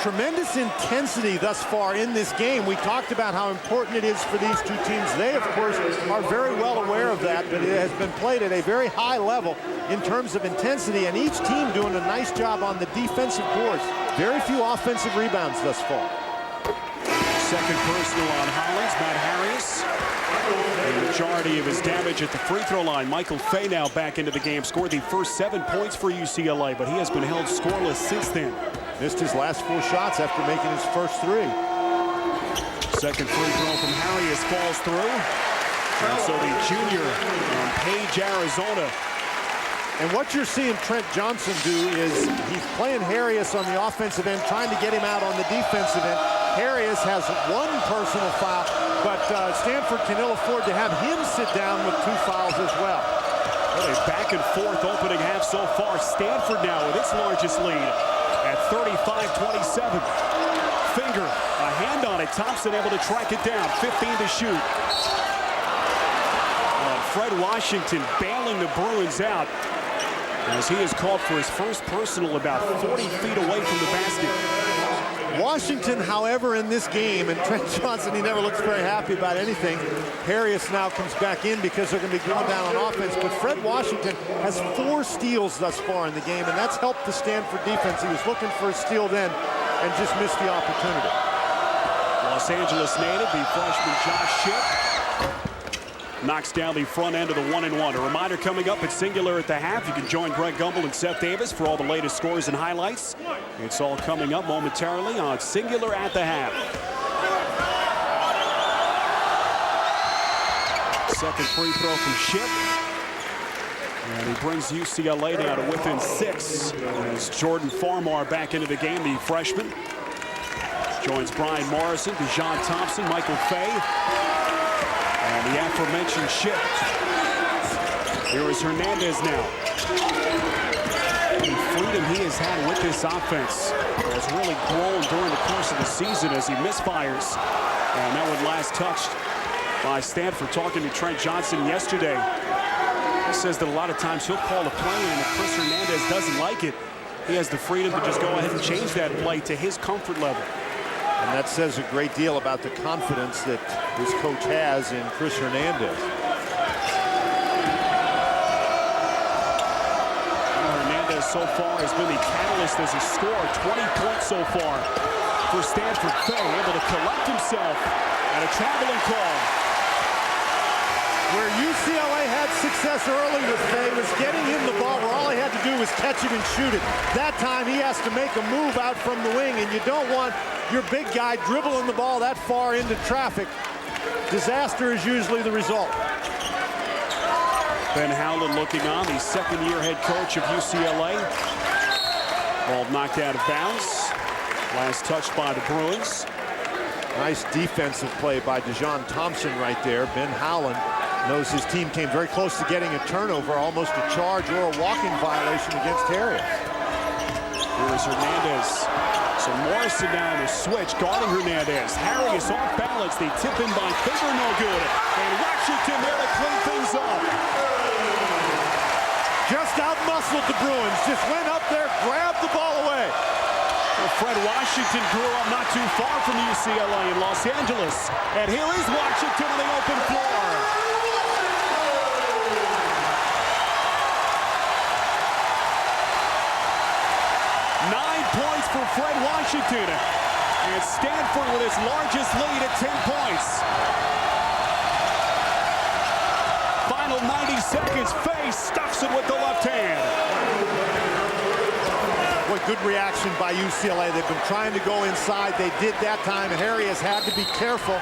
Tremendous intensity thus far in this game. We talked about how important it is for these two teams. They, of course, are very well aware of that, but it has been played at a very high level in terms of intensity, and each team doing a nice job on the defensive boards. Very few offensive rebounds thus far. Second personal on Hollins, Matt Harris. The majority of his damage at the free throw line. Michael Fay now back into the game. Scored the first 7 points for UCLA, but he has been held scoreless since then. Missed his last 4 shots after making his first 3. Second free throw from Harris falls through. And so the junior from Page, Arizona. And what you're seeing Trent Johnson do is he's playing Harris on the offensive end, trying to get him out on the defensive end. Harris has 1 personal foul, but Stanford can ill afford to have him sit down with 2 fouls as well. Well, a back and forth opening half so far. Stanford now with its largest lead at 35-27. Finger, a hand on it. Thompson able to track it down. 15 to shoot. Fred Washington bailing the Bruins out as he is called for his first personal about 40 feet away from the basket. Washington, however, in this game, and Trent Johnson, he never looks very happy about anything. Harris now comes back in because they're going to be going down on offense, but Fred Washington has 4 steals thus far in the game, and that's helped the Stanford defense. He was looking for a steal then and just missed the opportunity. Los Angeles native, the freshman Josh Ship, knocks down the front end of the 1-and-1. A reminder coming up at Singular at the half. You can join Greg Gumbel and Seth Davis for all the latest scores and highlights. It's all coming up momentarily on Singular at the half. Second free throw from Ship. And he brings UCLA down to within 6 as Jordan Farmar back into the game, the freshman. Joins Brian Morrison, Dejon Thompson, Michael Fay. And the aforementioned shift. Here is Hernandez now. The freedom he has had with this offense has really grown during the course of the season as he misfires. And that one last touched by Stanford. Talking to Trent Johnson yesterday, he says that a lot of times he'll call a play, and if Chris Hernandez doesn't like it, he has the freedom to just go ahead and change that play to his comfort level. And that says a great deal about the confidence that his coach has in Chris Hernandez. Hernandez so far has been the catalyst as a scorer. 20 points so far for Stanford. Fay able to collect himself at a traveling call. Where UCLA had success early with Fay was getting him the ball where all he had to do was catch it and shoot it. That time he has to make a move out from the wing, and you don't want your big guy dribbling the ball that far into traffic. Disaster is usually the result. Ben Howland looking on, the second-year head coach of UCLA. Ball knocked out of bounds. Last touch by the Bruins. Nice defensive play by Dejon Thompson right there. Ben Howland knows his team came very close to getting a turnover, almost a charge or a walking violation against Harris. Here is Hernandez. So Morrison now on the switch, guarding Hernandez. Harris off balance. They tip in by finger, no good. And Washington there to clean things up. Just out-muscled the Bruins. Just went up there, grabbed the ball away. Well, Fred Washington grew up not too far from UCLA in Los Angeles. And here is Washington on the open floor. For Fred Washington, and Stanford with its largest lead at 10 points. Final 90 seconds. Fay stuffs it with the left hand. What good reaction by UCLA. They've been trying to go inside. They did that time. Harry has had to be careful.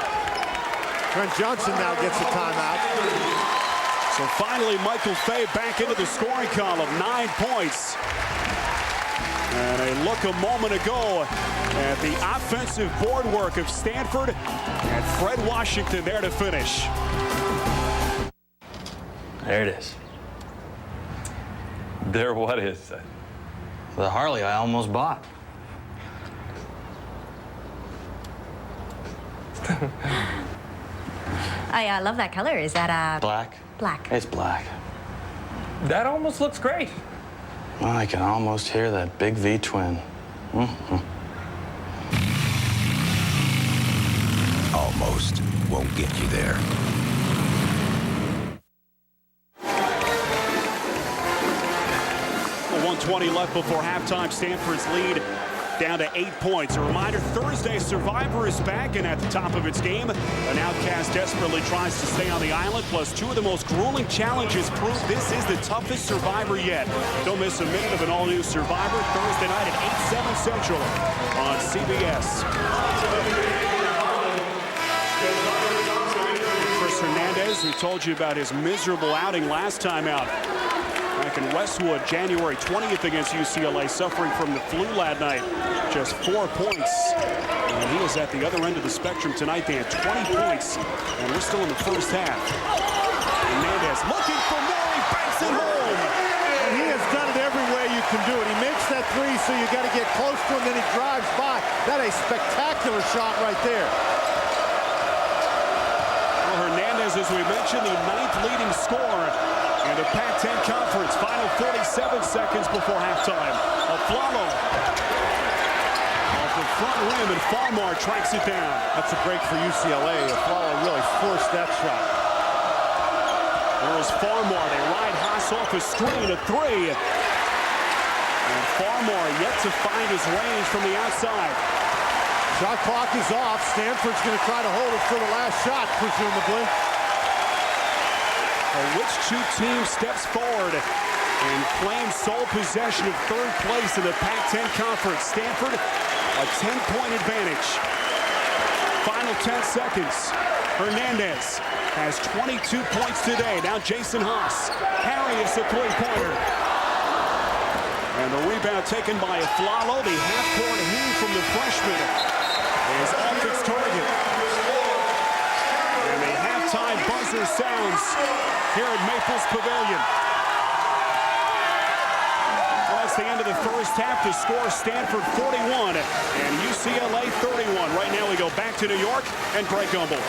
Trent Johnson now gets a timeout. So finally, Michael Fay back into the scoring column. 9 points. And a look a moment ago at the offensive board work of Stanford, and Fred Washington there to finish. There it is. There, what is it? The Harley I almost bought. I love that color. Is that Black? Black. It's black. That almost looks great. Well, I can almost hear that big V twin. Almost won't get you there. Well, 1:20 left before halftime. Stanford's lead down to 8 points. A reminder, Thursday Survivor is back and at the top of its game. An outcast desperately tries to stay on the island, plus two of the most grueling challenges prove this is the toughest Survivor yet. Don't miss a minute of an all-new Survivor Thursday night at 8/7 Central on CBS. Chris Hernandez, we told you about his miserable outing last time out. Back in Westwood, January 20th against UCLA, suffering from the flu last night. Just 4 points. And he is at the other end of the spectrum tonight. They had 20 points, and we're still in the first half. Hernandez looking for more. He banks it home. And he has done it every way you can do it. He makes that three, so you got to get close to him, then he drives by. That a spectacular shot right there. Well, Hernandez, as we mentioned, the 9th leading scorer in the Pac-10 Conference. Final 47 seconds before halftime. Aflalo off the front rim, and Farmar tracks it down. That's a break for UCLA. Aflalo really forced that shot. There's Farmar. They ride Haas off a screen, a three. And Farmar yet to find his range from the outside. Shot clock is off. Stanford's going to try to hold it for the last shot, presumably. Which two teams steps forward and claims sole possession of third place in the Pac-10 Conference? Stanford, a 10-point advantage. Final 10 seconds. Hernandez has 22 points today. Now Jason Haas. Harris a three-pointer. And the rebound taken by Aflalo. The half-court heave from the freshman is off its target. And the halftime buzzer sounds here at Maples Pavilion. Well, that's the end of the first half to score Stanford 41 and UCLA 31. Right now we go back to New York and Greg Gumbel.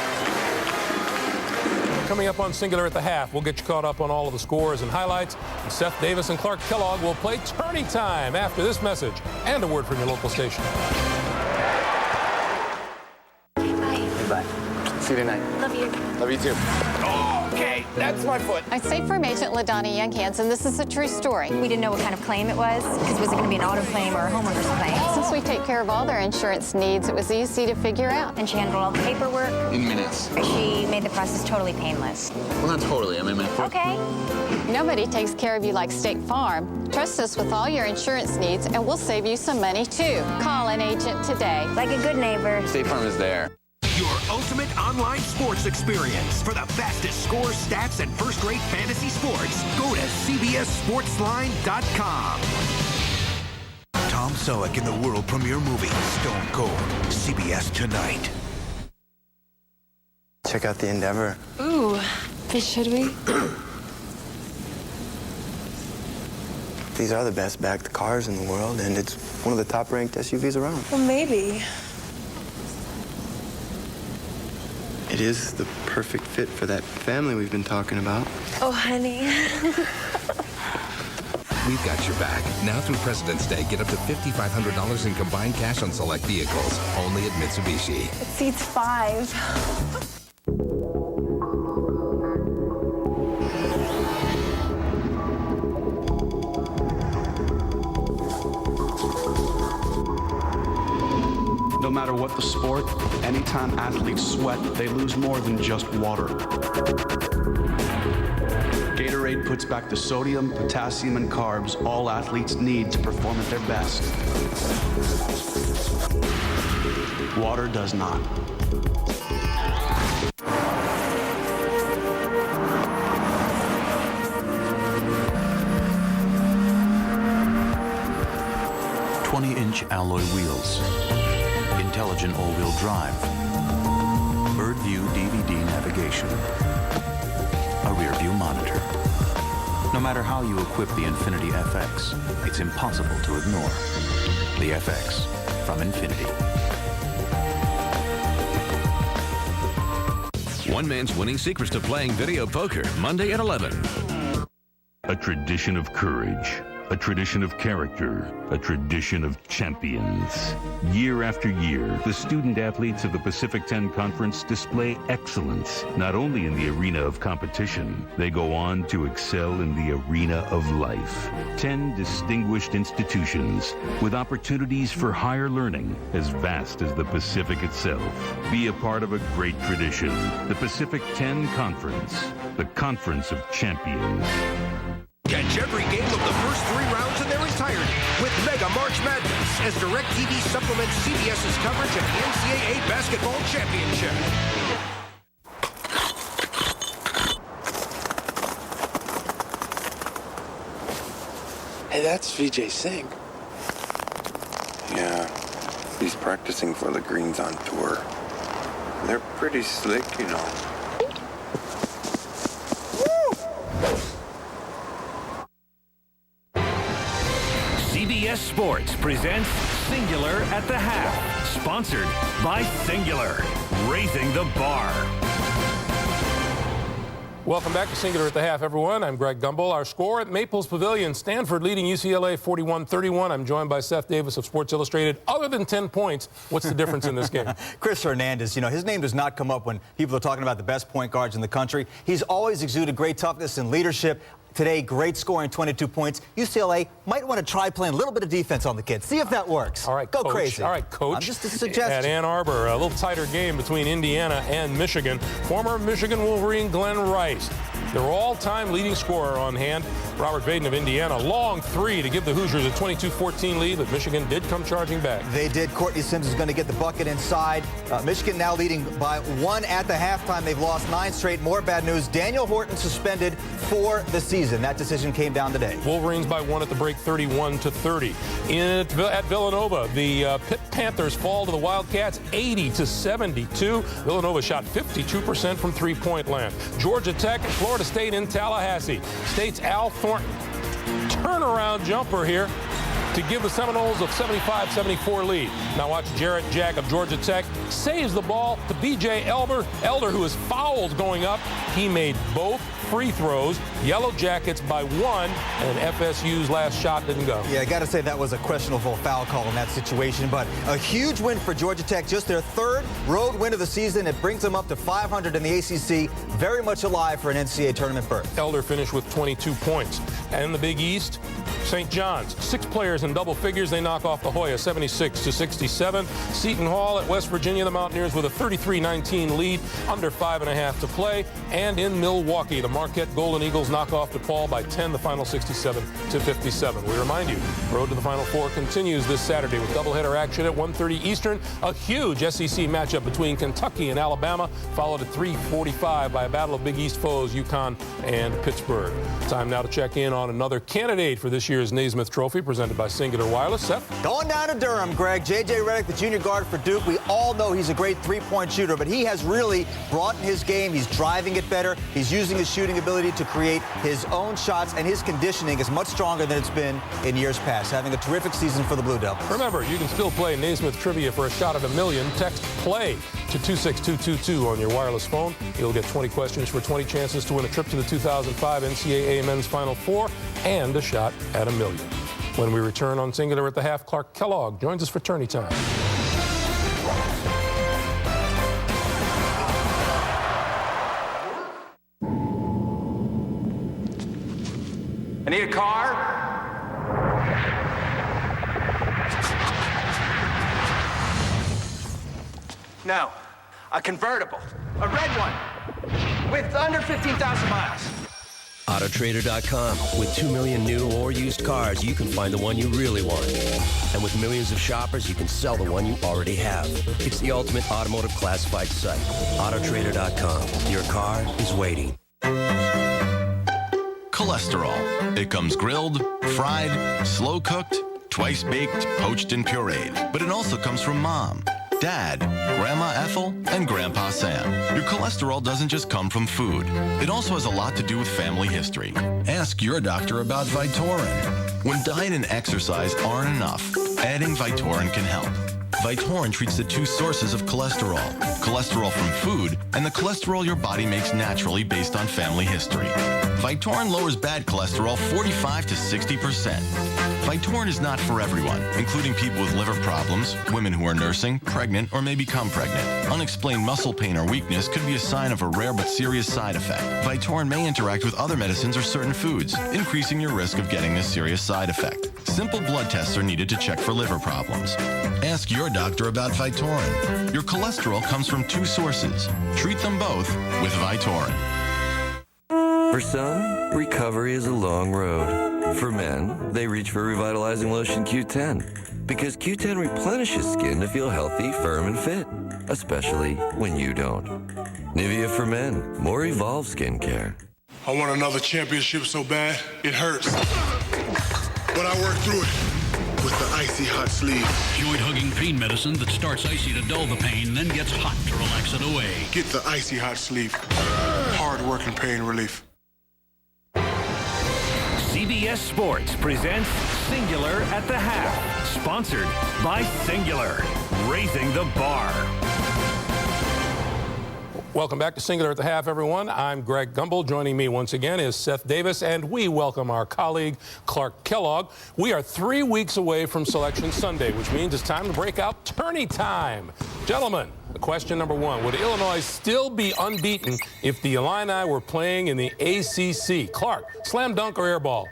Coming up on Singular at the half, we'll get you caught up on all of the scores and highlights. And Seth Davis and Clark Kellogg will play Tourney Time after this message and a word from your local station. Bye. See you tonight. Love you. Love you too. Okay, that's my foot. I State Farm agent LaDonna Young-Hansen. This is a true story. We didn't know what kind of claim it was, because was it going to be an auto claim or a homeowner's claim? Since we take care of all their insurance needs, it was easy to figure out. And she handled all the paperwork. In minutes. She made the process totally painless. Well, not totally. I mean, Okay. Nobody takes care of you like State Farm. Trust us with all your insurance needs, and we'll save you some money, too. Call an agent today. Like a good neighbor. State Farm is there. Your ultimate online sports experience. For the fastest scores, stats, and first-rate fantasy sports, go to CBSSportsline.com. Tom Selleck in the world premiere movie, Stone Cold. CBS tonight. Check out the Endeavor. Ooh, should we? These are the best backed cars in the world, and it's one of the top-ranked SUVs around. Well, maybe. It is the perfect fit for that family we've been talking about. Oh, honey. We've got your back. Now through President's Day, get up to $5,500 in combined cash on select vehicles. Only at Mitsubishi. It seats 5. No matter what the sport, anytime athletes sweat, they lose more than just water. Gatorade puts back the sodium, potassium, and carbs all athletes need to perform at their best. Water does not. "20-inch alloy wheels, intelligent all-wheel drive, bird view DVD navigation, a rear view monitor. No matter how you equip the Infiniti FX, it's impossible to ignore the FX from Infiniti." One man's winning secrets to playing video poker, Monday at 11. A tradition of courage. A tradition of character, a tradition of champions. Year after year, the student athletes of the Pacific 10 Conference display excellence, not only in the arena of competition, they go on to excel in the arena of life. 10 distinguished institutions with opportunities for higher learning as vast as the Pacific itself. Be a part of a great tradition. The Pacific 10 Conference, the Conference of Champions. Catch every game of the first 3 rounds in their entirety with Mega March Madness as DirecTV supplements CBS's coverage of the NCAA Basketball Championship. Hey, that's Vijay Singh. Yeah, he's practicing for the Greens on tour. They're pretty slick, you know. CBS Sports presents Singular at the Half, sponsored by Singular, raising the bar. Welcome back to Singular at the Half, everyone. I'm Greg Gumbel. Our score at Maples Pavilion, Stanford leading UCLA 41-31. I'm joined by Seth Davis of Sports Illustrated. Other than 10 points, what's the difference in this game? Chris Hernandez, you know, his name does not come up when people are talking about the best point guards in the country. He's always exuded great toughness and leadership. Today, great scoring, 22 points. UCLA might want to try playing a little bit of defense on the kids. See if that works. All right, go coach. crazy. All right, coach. Just a suggestion. At Ann Arbor, a little tighter game between Indiana and Michigan. Former Michigan Wolverine Glenn Rice, their all-time leading scorer on hand. Robert Vaden of Indiana, long three to give the Hoosiers a 22-14 lead, but Michigan did come charging back. They did. Courtney Sims is going to get the bucket inside. Michigan now leading by 1 at the halftime. They've lost 9 straight. More bad news. Daniel Horton suspended for the season. That decision came down today. Wolverines by 1 at the break, 31-30. At Villanova, the Pitt Panthers fall to the Wildcats, 80-72. Villanova shot 52% from three-point land. Georgia Tech and Florida State in Tallahassee. State's Al Thornton turnaround jumper here to give the Seminoles a 75-74 lead. Now watch Jarrett Jack of Georgia Tech saves the ball to B.J. Elder, who is fouled going up. He made both free throws. Yellow Jackets by 1, and FSU's last shot didn't go. Yeah, I got to say that was a questionable foul call in that situation, but a huge win for Georgia Tech, just their 3rd road win of the season. It brings them up to 500 in the ACC, very much alive for an NCAA tournament berth. Elder finished with 22 points. And in the Big East, St. John's, 6 players in double figures. They knock off the Hoya 76-67. Seton Hall at West Virginia, the Mountaineers with a 33-19 lead, under 5.5 to play. And in Milwaukee, the Marquette Golden Eagles knock off DePaul by 10, the final 67-57. We remind you, road to the Final Four continues this Saturday with doubleheader action at 1:30 Eastern. A huge SEC matchup between Kentucky and Alabama, followed at 3:45 by a battle of Big East foes, UConn and Pittsburgh. Time now to check in on another candidate for this year's Naismith Trophy, presented by Singular Wireless. Seth? Going down to Durham, Greg. J.J. Redick, the junior guard for Duke. We all know he's a great three-point shooter, but he has really broadened his game. He's driving it better. He's using his shooting ability to create his own shots, and his conditioning is much stronger than it's been in years past. Having a terrific season for the Blue Devils. Remember, you can still play Naismith Trivia for a shot at $1 million. Text PLAY to 26222 on your wireless phone. You'll get 20 questions for 20 chances to win a trip to the 2005 NCAA Men's Final Four and a shot at $1 million. When we return on Singular at the Half, Clark Kellogg joins us for Tourney Time. I need a car. No, a convertible, a red one, with under 15,000 miles. Autotrader.com. With 2 million new or used cars, you can find the one you really want. And with millions of shoppers, you can sell the one you already have. It's the ultimate automotive classified site. Autotrader.com. Your car is waiting. Cholesterol. It comes grilled, fried, slow-cooked, twice-baked, poached, and pureed. But it also comes from Mom, Dad, Grandma Ethel, and Grandpa Sam. Your cholesterol doesn't just come from food. It also has a lot to do with family history. Ask your doctor about Vytorin. When diet and exercise aren't enough, adding Vytorin can help. Vytorin treats the 2 sources of cholesterol from food and the cholesterol your body makes naturally based on family history. Vytorin lowers bad cholesterol 45 to 60%. Vytorin is not for everyone, including people with liver problems, women who are nursing, pregnant, or may become pregnant. Unexplained muscle pain or weakness could be a sign of a rare but serious side effect. Vytorin may interact with other medicines or certain foods, increasing your risk of getting this serious side effect. Simple blood tests are needed to check for liver problems. Ask your doctor about Vytorin. Your cholesterol comes from 2 sources. Treat them both with Vytorin. For some, recovery is a long road. For men, they reach for Revitalizing Lotion Q10 because Q10 replenishes skin to feel healthy, firm, and fit, especially when you don't. Nivea for men, more evolved skincare. I want another championship so bad, it hurts. But I work through it with the Icy Hot Sleeve. Joint-hugging pain medicine that starts icy to dull the pain, then gets hot to relax it away. Get the Icy Hot Sleeve. Hard-working pain relief. CBS Sports presents Singular at the Half, sponsored by Singular, raising the bar. Welcome back to Singular at the Half, everyone. I'm Greg Gumbel. Joining me once again is Seth Davis, and we welcome our colleague, Clark Kellogg. We are 3 weeks away from Selection Sunday, which means it's time to break out tourney time. Gentlemen, question number 1. Would Illinois still be unbeaten if the Illini were playing in the ACC? Clark, slam dunk or air ball?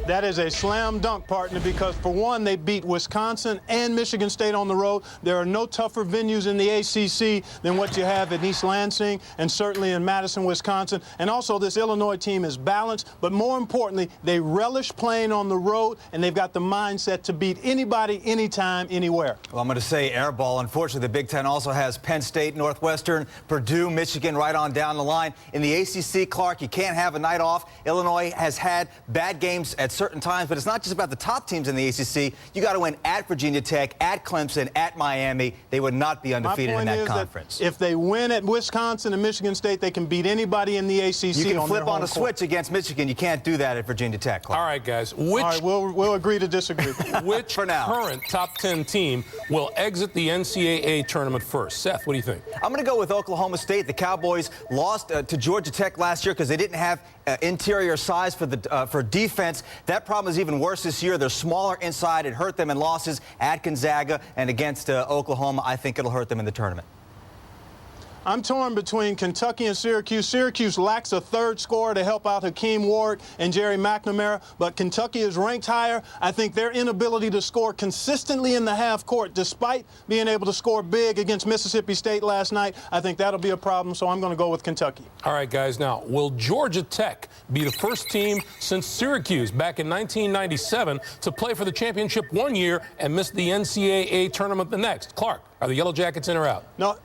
That is a slam dunk, partner, because for one, they beat Wisconsin and Michigan State on the road. There are no tougher venues in the ACC than what you have in East Lansing and certainly in Madison, Wisconsin. And also, this Illinois team is balanced, but more importantly, they relish playing on the road, and they've got the mindset to beat anybody, anytime, anywhere. Well, I'm going to say air ball. Unfortunately, the Big Ten also has Penn State, Northwestern, Purdue, Michigan right on down the line. In the ACC, Clark, you can't have a night off. Illinois has had bad games at certain times, but it's not just about the top teams in the ACC. You got to win at Virginia Tech, at Clemson, at Miami. They would not be undefeated in that conference. If they win at Wisconsin and Michigan State, they can beat anybody in the ACC. You can on flip their on home a switch against Michigan. You can't do that at Virginia Tech, Clark. All right, guys. All right, we'll agree to disagree. Which current top 10 team will exit the NCAA tournament first? Seth, what do you think? I'm going to go with Oklahoma State. The Cowboys lost to Georgia Tech last year because they didn't have interior size for defense. That problem is even worse this year. They're smaller inside. It hurt them in losses at Gonzaga and against Oklahoma. I think it'll hurt them in the tournament. I'm torn between Kentucky and Syracuse. Syracuse lacks a third scorer to help out Hakeem Ward and Jerry McNamara, but Kentucky is ranked higher. I think their inability to score consistently in the half court, despite being able to score big against Mississippi State last night, I think that'll be a problem, so I'm going to go with Kentucky. All right, guys. Now, will Georgia Tech be the first team since Syracuse back in 1997 to play for the championship one year and miss the NCAA tournament the next? Clark, are the Yellow Jackets in or out? No.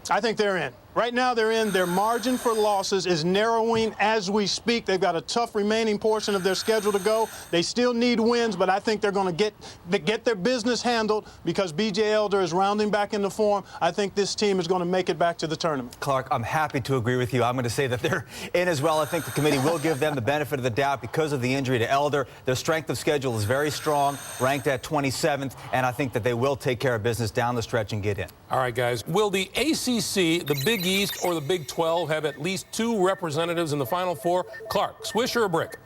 I think they're in. Right now they're in. Their margin for losses is narrowing as we speak. They've got a tough remaining portion of their schedule to go. They still need wins, but I think they're going to get their business handled because B.J. Elder is rounding back into form. I think this team is going to make it back to the tournament. Clark, I'm happy to agree with you. I'm going to say that they're in as well. I think the committee will give them the benefit of the doubt because of the injury to Elder. Their strength of schedule is very strong, ranked at 27th, and I think that they will take care of business down the stretch and get in. All right, guys. Will the ACC, the Big East, or the Big 12 have at least 2 representatives in the Final Four? Clark, swish or a brick?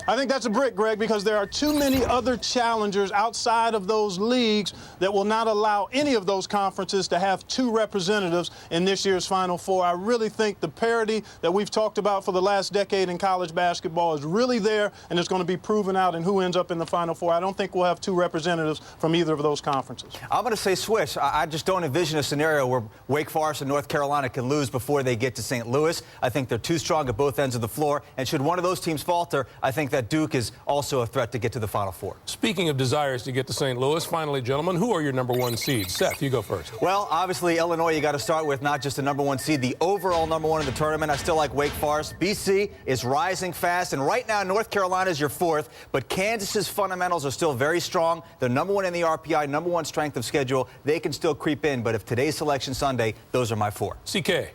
I think that's a brick, Greg, because there are too many other challengers outside of those leagues that will not allow any of those conferences to have 2 representatives in this year's Final Four. I really think the parity that we've talked about for the last decade in college basketball is really there, and it's going to be proven out in who ends up in the Final Four. I don't think we'll have 2 representatives from either of those conferences. I'm going to say swish. I just don't envision a scenario where Wake Forest and North Carolina can lose before they get to St. Louis. I think they're too strong at both ends of the floor, and should one of those teams falter, I think that Duke is also a threat to get to the Final Four. Speaking of desires to get to St. Louis, finally, gentlemen, who are your number 1 seeds? Seth, you go first. Well, obviously, Illinois, you got to start with not just the number 1 seed, the overall number 1 in the tournament. I still like Wake Forest. BC is rising fast, and right now, North Carolina is your 4th, but Kansas's fundamentals are still very strong. They're number 1 in the RPI, number 1 strength of schedule. They can still creep in, but if today's selection Sunday, those are my 4. CK.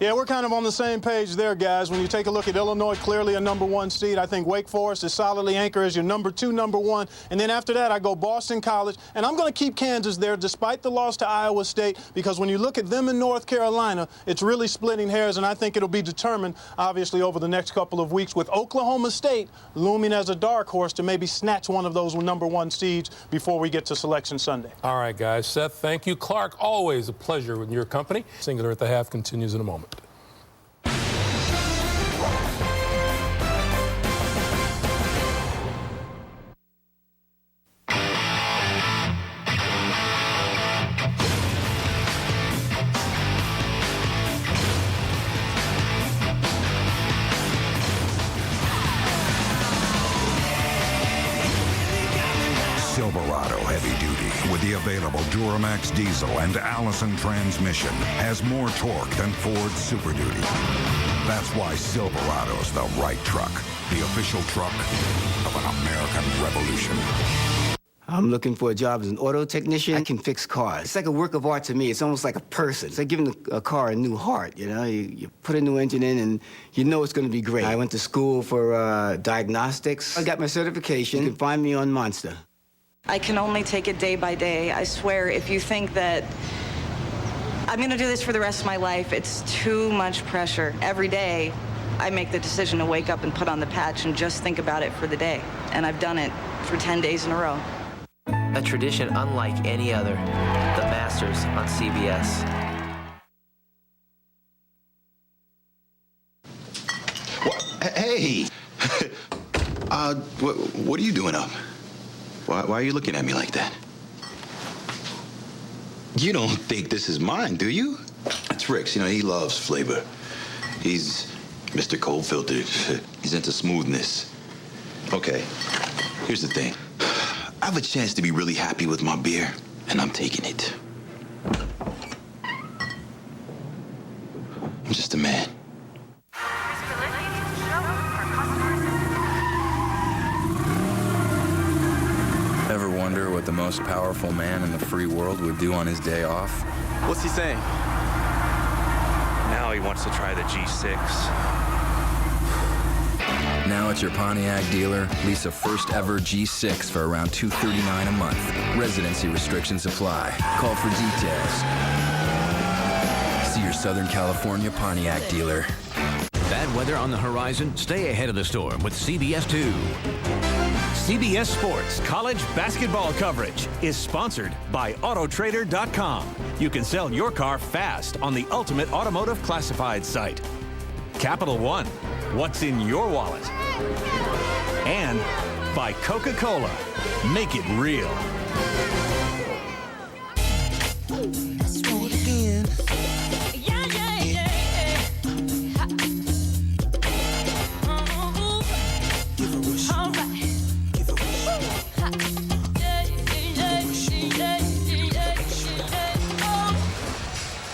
Yeah, we're kind of on the same page there, guys. When you take a look at Illinois, clearly a number 1 seed. I think Wake Forest is solidly anchored as your number 2, number 1. And then after that, I go Boston College. And I'm going to keep Kansas there despite the loss to Iowa State, because when you look at them in North Carolina, it's really splitting hairs, and I think it'll be determined, obviously, over the next couple of weeks, with Oklahoma State looming as a dark horse to maybe snatch one of those number 1 seeds before we get to Selection Sunday. All right, guys. Seth, thank you. Clark, always a pleasure with your company. Singular at the Half continues in a moment. Silverado Heavy Duty, with the available Duramax diesel and Allison transmission, has more torque than Ford Super Duty. That's why Silverado's the right truck, the official truck of an American revolution. I'm looking for a job as an auto technician. I can fix cars. It's like a work of art to me. It's almost like a person. It's like giving a car a new heart, you know? You put a new engine in and you know it's going to be great. I went to school for diagnostics. I got my certification. You can find me on Monster. I can only take it day by day. I swear, if you think that I'm going to do this for the rest of my life, it's too much pressure. Every day, I make the decision to wake up and put on the patch and just think about it for the day. And I've done it for 10 days in a row. A tradition unlike any other. The Masters on CBS. Hey! What are you doing up? Why are you looking at me like that? You don't think this is mine, do you? It's Rick's. You know, he loves flavor. He's Mr. Cold Filtered. He's into smoothness. Okay, here's the thing. I have a chance to be really happy with my beer, and I'm taking it. I'm just a man. Ever wonder what the most powerful man in the free world would do on his day off? What's he saying? Now he wants to try the G6. Now at your Pontiac dealer, lease a first ever G6 for around $239 a month. Residency restrictions apply. Call for details. See your Southern California Pontiac dealer. Bad weather on the horizon? Stay ahead of the storm with CBS 2. CBS Sports college basketball coverage is sponsored by Autotrader.com. You can sell your car fast on the ultimate automotive classified site. Capital One, what's in your wallet? And by Coca-Cola, make it real. Let's roll it again. Yeah, yeah, yeah. Give a rush. All right. Give a rush.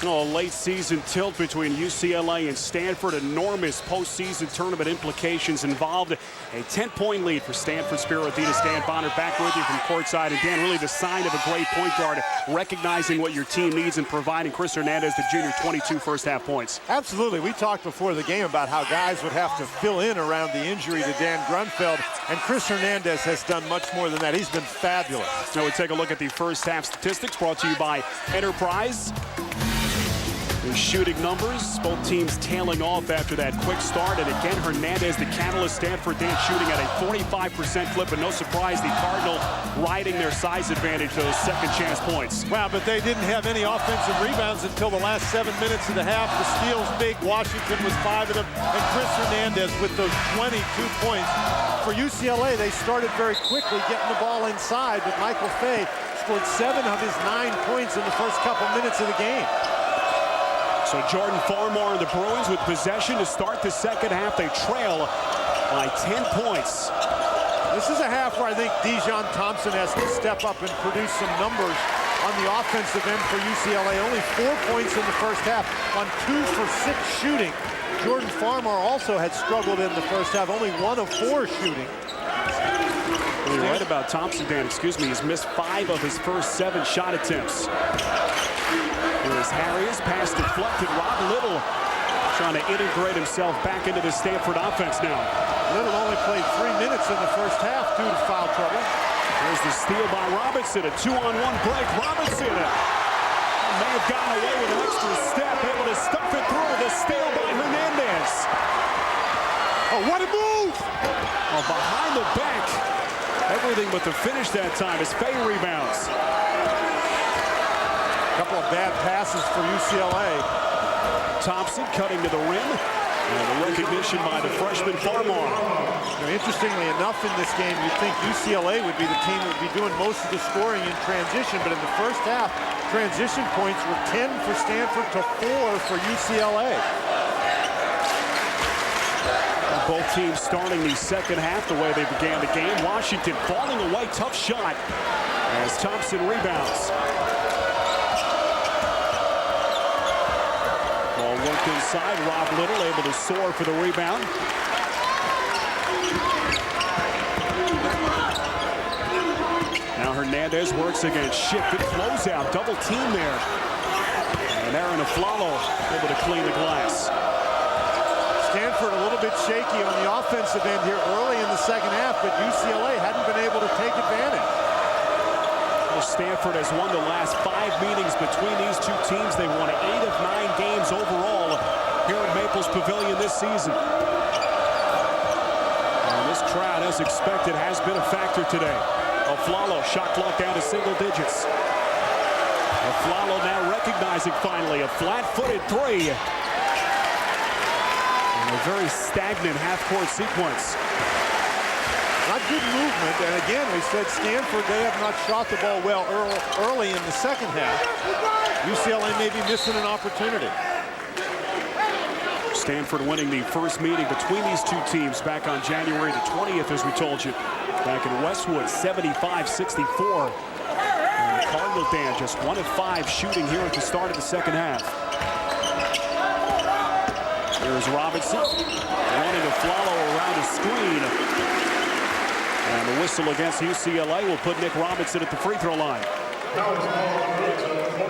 Oh, late season tilt between UCLA and Stanford. Enormous postseason tournament implications involved. A 10-point lead for Stanford Spiro Athenas. Dan Bonner back with you from courtside. And Dan, really the sign of a great point guard, recognizing what your team needs and providing Chris Hernandez, the junior, 22 first-half points. Absolutely. We talked before the game about how guys would have to fill in around the injury to Dan Grunfeld, and Chris Hernandez has done much more than that. He's been fabulous. Now we take a look at the first-half statistics brought to you by Enterprise. The shooting numbers, both teams tailing off after that quick start. And again, Hernandez, the catalyst. Stanford then shooting at a 45% clip. And no surprise, the Cardinal riding their size advantage, those second chance points. Wow, but they didn't have any offensive rebounds until the last 7 minutes of the half. The steals big. Washington was 5 of them. And Chris Hernandez with those 22 points. For UCLA, they started very quickly getting the ball inside. But Michael Fay scored 7 of his 9 points in the first couple minutes of the game. So Jordan Farmar and the Bruins with possession to start the second half. They trail by 10 points. This is a half where I think Dijon Thompson has to step up and produce some numbers on the offensive end for UCLA. Only 4 points in the first half on 2 for 6 shooting. Jordan Farmar also had struggled in the first half, only 1 of 4 shooting. You're right about Thompson, Dan. Excuse me. He's missed 5 of his first 7 shot attempts. Here's Harris, pass deflected. Rob Little trying to integrate himself back into the Stanford offense now. Little only played 3 minutes in the first half due to foul trouble. There's the steal by Robinson, a 2-on-1 break. Robinson may have gotten away with an extra step, able to stuff it through. The steal by Hernandez. Oh, what a move! Oh, behind the back. Everything but the finish that time as Fay rebounds. A couple of bad passes for UCLA. Thompson cutting to the rim. And the recognition by the freshman Farmar. Interestingly enough, in this game, you'd think UCLA would be the team that would be doing most of the scoring in transition, but in the first half, transition points were 10 for Stanford to 4 for UCLA. Both teams starting the second half the way they began the game. Washington falling away, tough shot as Thompson rebounds. Ball worked inside. Rob Little able to soar for the rebound. Now Hernandez works against shifted closeout. Double team there. And Aaron Aflalo able to clean the glass. Stanford a little bit shaky on the offensive end here early in the second half, but UCLA hadn't been able to take advantage. Well, Stanford has won the last 5 meetings between these two teams. They won 8 of 9 games overall here at Maples Pavilion this season. And this crowd, as expected, has been a factor today. Aflalo, shot clock down to single digits. Aflalo now recognizing finally a flat-footed 3. A very stagnant half-court sequence. Not good movement, and again, we said Stanford, they have not shot the ball well early in the second half. UCLA may be missing an opportunity. Stanford winning the first meeting between these two teams back on January the 20th, as we told you, back in Westwood, 75-64. And the Cardinal Dan just 1 of 5 shooting here at the start of the second half. Here's Robinson running to follow around a screen. And the whistle against UCLA will put Nick Robinson at the free throw line.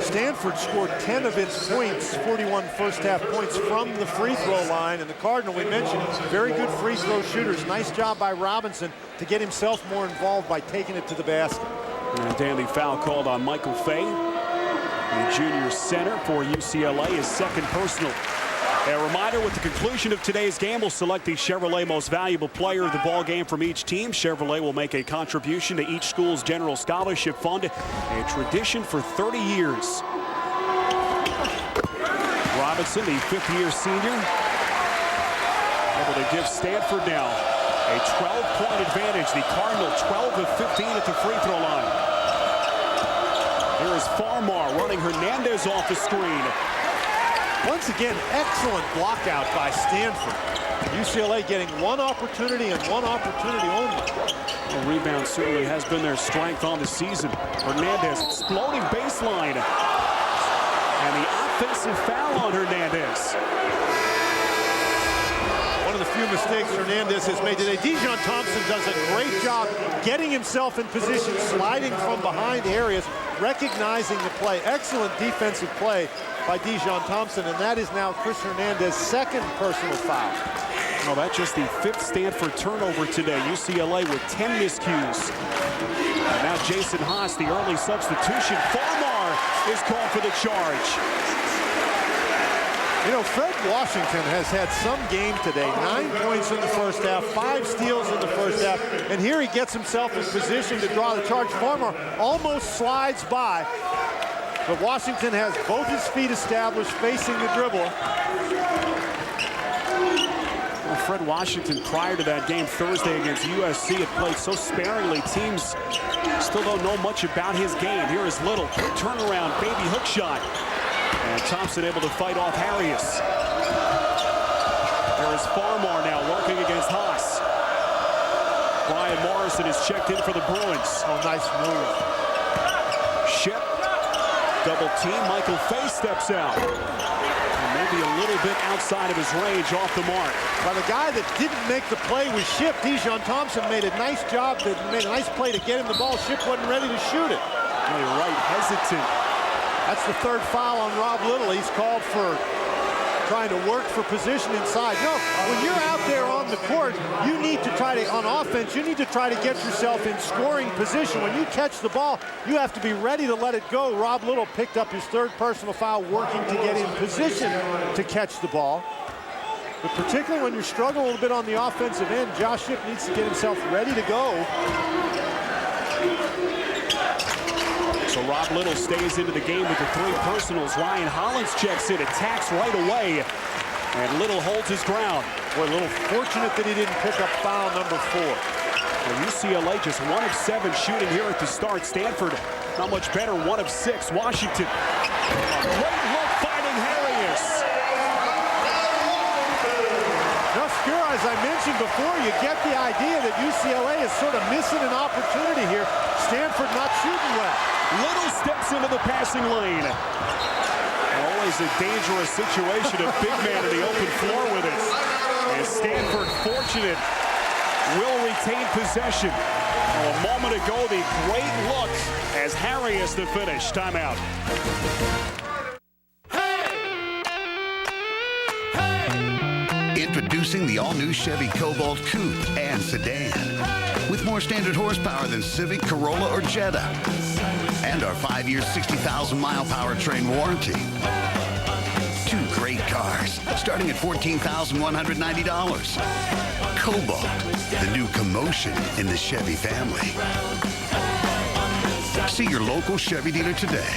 Stanford scored 10 of its points, 41 first half points from the free throw line. And the Cardinal, we mentioned, very good free throw shooters. Nice job by Robinson to get himself more involved by taking it to the basket. And Danny foul called on Michael Fay, the junior center for UCLA, his second personal. A reminder, with the conclusion of today's game, we'll select the Chevrolet Most Valuable Player of the ball game from each team. Chevrolet will make a contribution to each school's general scholarship fund, a tradition for 30 years. Robinson, the fifth-year senior, able to give Stanford now a 12-point advantage. The Cardinal 12 of 15 at the free throw line. Here is Farmar running Hernandez off the screen. Once again, excellent block out by Stanford. UCLA getting one opportunity and one opportunity only. The rebound certainly has been their strength on the season. Hernandez exploding baseline. And the offensive foul on Hernandez. One of the few mistakes Hernandez has made today. Dijon Thompson does a great job getting himself in position, sliding from behind areas, recognizing the play. Excellent defensive play by Dijon Thompson, and that is now Chris Hernandez's second personal foul. Well, that's just the fifth Stanford turnover today. UCLA with 10 miscues. And now Jason Haas, the early substitution. Farmar is called for the charge. You know, Fred Washington has had some game today. 9 points in the first half, 5 steals in the first half, and here he gets himself in position to draw the charge. Farmar almost slides by, but Washington has both his feet established facing the dribbler. Well, Fred Washington, prior to that game Thursday against USC, had played so sparingly. Teams still don't know much about his game. Here is Little, turnaround, baby hook shot. And Thompson able to fight off Harrius. There is Farmar now working against Haas. Brian Morrison is checked in for the Bruins. Oh, nice move. Ship, double team. Michael Fay steps out. And maybe a little bit outside of his range, off the mark. By the guy that didn't make the play was Ship. Dijon Thompson made a nice job, made a nice play to get him the ball. Ship wasn't ready to shoot it. Oh, you're right, hesitant. That's the third foul on Rob Little. He's called for trying to work for position inside. No, when you're out there on the court, you need to try to, on offense, you need to try to get yourself in scoring position. When you catch the ball, you have to be ready to let it go. Rob Little picked up his third personal foul, working to get in position to catch the ball. But particularly when you're struggling a little bit on the offensive end, Josh Ship needs to get himself ready to go. So Rob Little stays into the game with the 3 personals. Ryan Hollins checks in, attacks right away, and Little holds his ground. Boy, Little fortunate that he didn't pick up foul number 4. Well, UCLA just 1 of 7 shooting here at the start. Stanford not much better, 1 of 6. Washington, a great look finding Harrius. Now, Skura, as I mentioned before, you get the idea that UCLA is sort of missing an opportunity here. Stanford not shooting well. Little steps into the passing lane. Always a dangerous situation, a big man in the open floor with it. And Stanford, fortunate, will retain possession. A moment ago, the great look as Harrius the finish. Timeout. Introducing the all-new Chevy Cobalt Coupe and Sedan. With more standard horsepower than Civic, Corolla, or Jetta. And our 5-year, 60,000-mile powertrain warranty. 2 great cars, starting at $14,190. Cobalt, the new commotion in the Chevy family. See your local Chevy dealer today.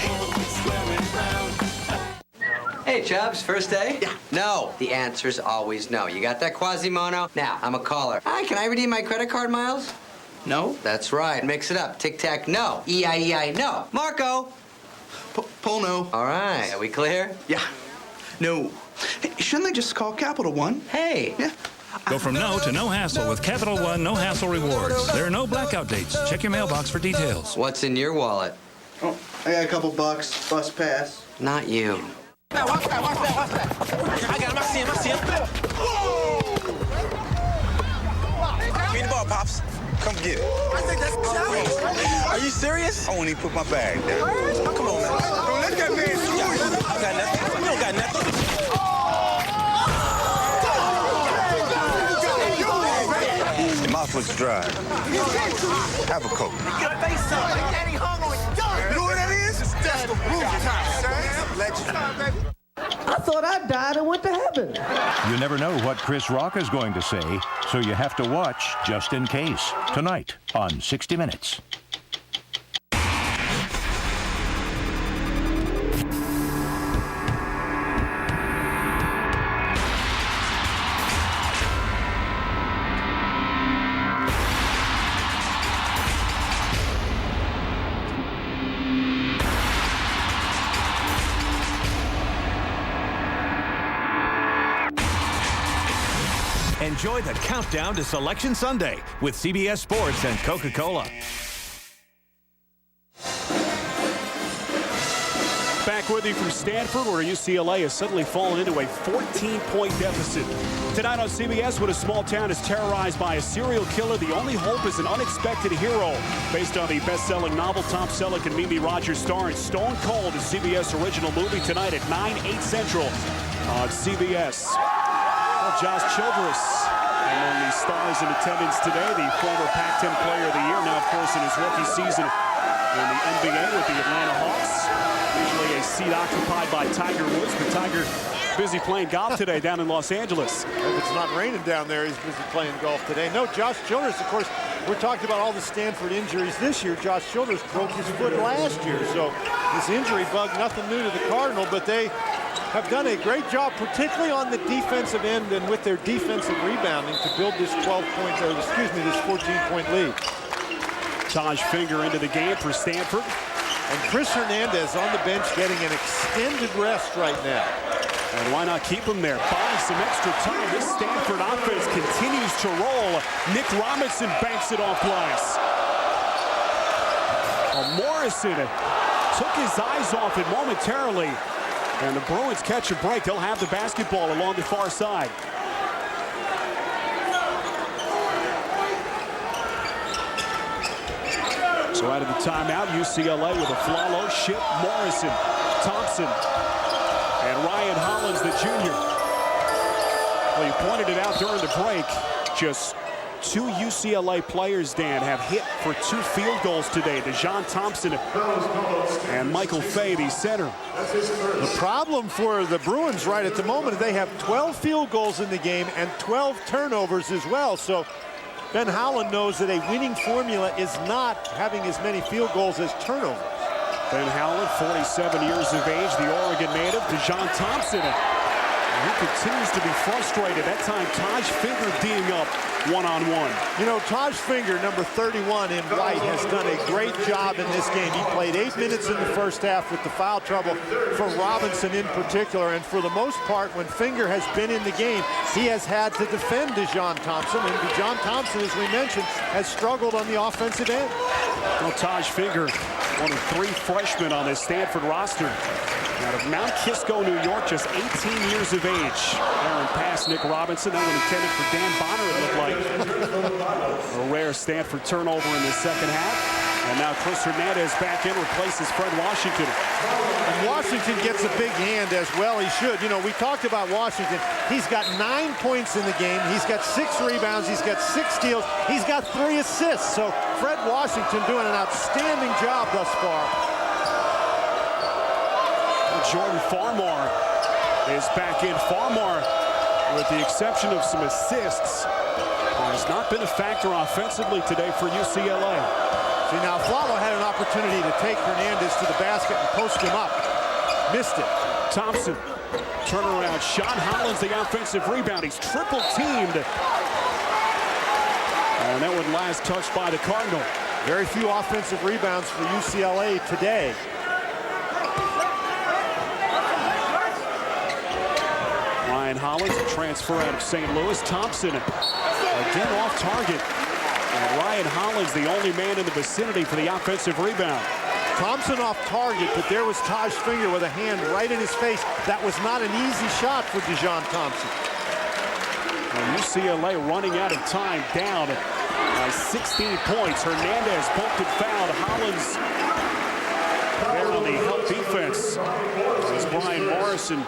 Hey, Chubbs, first day? Yeah. No. The answer's always no. You got that Quasimodo? Now, I'm a caller. Hi, can I redeem my credit card miles? No? That's right. Mix it up. Tic-tac, no. E-I-E-I, no. Marco! Paul, no. All right. Are we clear? Yeah. No. Hey, shouldn't they just call Capital One? Hey. Yeah. Go from no to no hassle with Capital One No Hassle Rewards. There are no blackout dates. Check your mailbox for details. What's in your wallet? Oh, I got a couple bucks. Bus pass. Not you. Now, watch that. I got him. I see him. Give me the ball, Pops. Come get it. I think that's a challenge. Are you serious? I won't even put my bag down. Oh, come on, man. Don't let that man shoot you. I got nothing. You don't got nothing. Your mouth looks dry. Have a Coke. Your face up. Daddy hung on you. You know what that is? That's the roof time, son. I thought I died and went to heaven. You never know what Chris Rock is going to say, so you have to watch just in case. Tonight on 60 Minutes. Enjoy the countdown to Selection Sunday with CBS Sports and Coca-Cola. Back with you from Stanford, where UCLA has suddenly fallen into a 14-point deficit. Tonight on CBS, when a small town is terrorized by a serial killer, the only hope is an unexpected hero. Based on the best-selling novel Tom Selleck and Mimi Rogers star in Stone Cold, a CBS original movie tonight at 9/8 Central on CBS. Josh Childress among the stars in attendance today, the former Pac-10 Player of the Year, now of course in his rookie season in the NBA with the Atlanta Hawks. Usually a seat occupied by Tiger Woods, but Tiger busy playing golf today down in Los Angeles. If it's not raining down there, he's busy playing golf today. No, Josh Childress, of course, we're talking about all the Stanford injuries this year. Josh Childress broke his foot last year, so this injury bug, nothing new to the Cardinal, but they have done a great job, particularly on the defensive end and with their defensive rebounding to build this 14-point lead. Taj Finger into the game for Stanford. And Chris Hernandez on the bench getting an extended rest right now. And why not keep him there? Buying some extra time. This Stanford offense continues to roll. Nick Robinson banks it off glass. Morrison took his eyes off it momentarily. And the Bruins catch a break. They'll have the basketball along the far side. So out of the timeout, UCLA with a Flalo, Ship, Morrison, Thompson, and Ryan Hollins, the junior. Well, you pointed it out during the break. Just two UCLA players, Dan, have hit for 2 field goals today. DeJon Thompson and Michael Fay, the center. The problem for the Bruins right at the moment is they have 12 field goals in the game and 12 turnovers as well. So Ben Howland knows that a winning formula is not having as many field goals as turnovers. Ben Howland, 47 years of age, the Oregon native. DeJon Thompson, he continues to be frustrated. That time, Taj Finger D'ing up one-on-one. You know, Taj Finger, number 31 in white, has done a great job in this game. He played 8 minutes in the first half with the foul trouble for Robinson in particular. And for the most part, when Finger has been in the game, he has had to defend DeJon Thompson. And DeJon Thompson, as we mentioned, has struggled on the offensive end. Well, Taj Finger, one of 3 freshmen on this Stanford roster. Out of Mount Kisco, New York, just 18 years of age. Aaron past Nick Robinson. That one intended for Dan Bonner, it looked like. A rare Stanford turnover in the second half. And now Chris Hernandez back in, replaces Fred Washington. And Washington gets a big hand as well. He should. You know, we talked about Washington. He's got 9 points in the game. He's got 6 rebounds. He's got 6 steals. He's got 3 assists. So Fred Washington doing an outstanding job thus far. Jordan Farmar is back in. Farmar, with the exception of some assists, has not been a factor offensively today for UCLA. See, now Flalo had an opportunity to take Hernandez to the basket and post him up. Missed it. Thompson, turnaround shot. Hollins, the offensive rebound. He's triple teamed. And that one last touched by the Cardinal. Very few offensive rebounds for UCLA today. Ryan Hollins, a transfer out of St. Louis. Thompson again off target. And Ryan Hollins, the only man in the vicinity for the offensive rebound. Thompson off target, but there was Taj Finger with a hand right in his face. That was not an easy shot for Dijon Thompson. And UCLA running out of time, down by 16 points. Hernandez bumped and fouled. Hollins there on the help defense. This is Brian Morrison,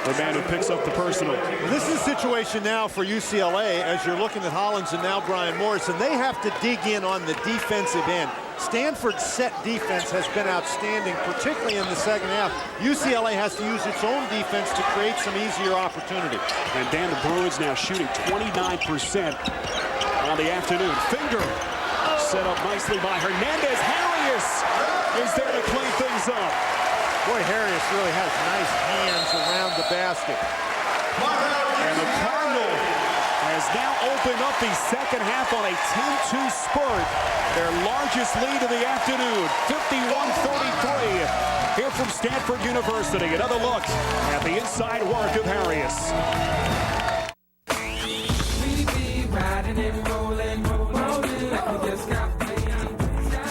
the man who picks up the personal. This is a situation now for UCLA as you're looking at Hollins and now Brian Morrison. They have to dig in on the defensive end. Stanford's set defense has been outstanding, particularly in the second half. UCLA has to use its own defense to create some easier opportunity. And Dan, the Bruins now shooting 29% on the afternoon. Finger set up nicely by Hernandez. Harris is there to clean things up. Boy, Harris really has nice hands around the basket. And the Cardinal has now opened up the second half on a 10-2 spurt. Their largest lead of the afternoon, 51-33. Here from Stanford University, another look at the inside work of Harris.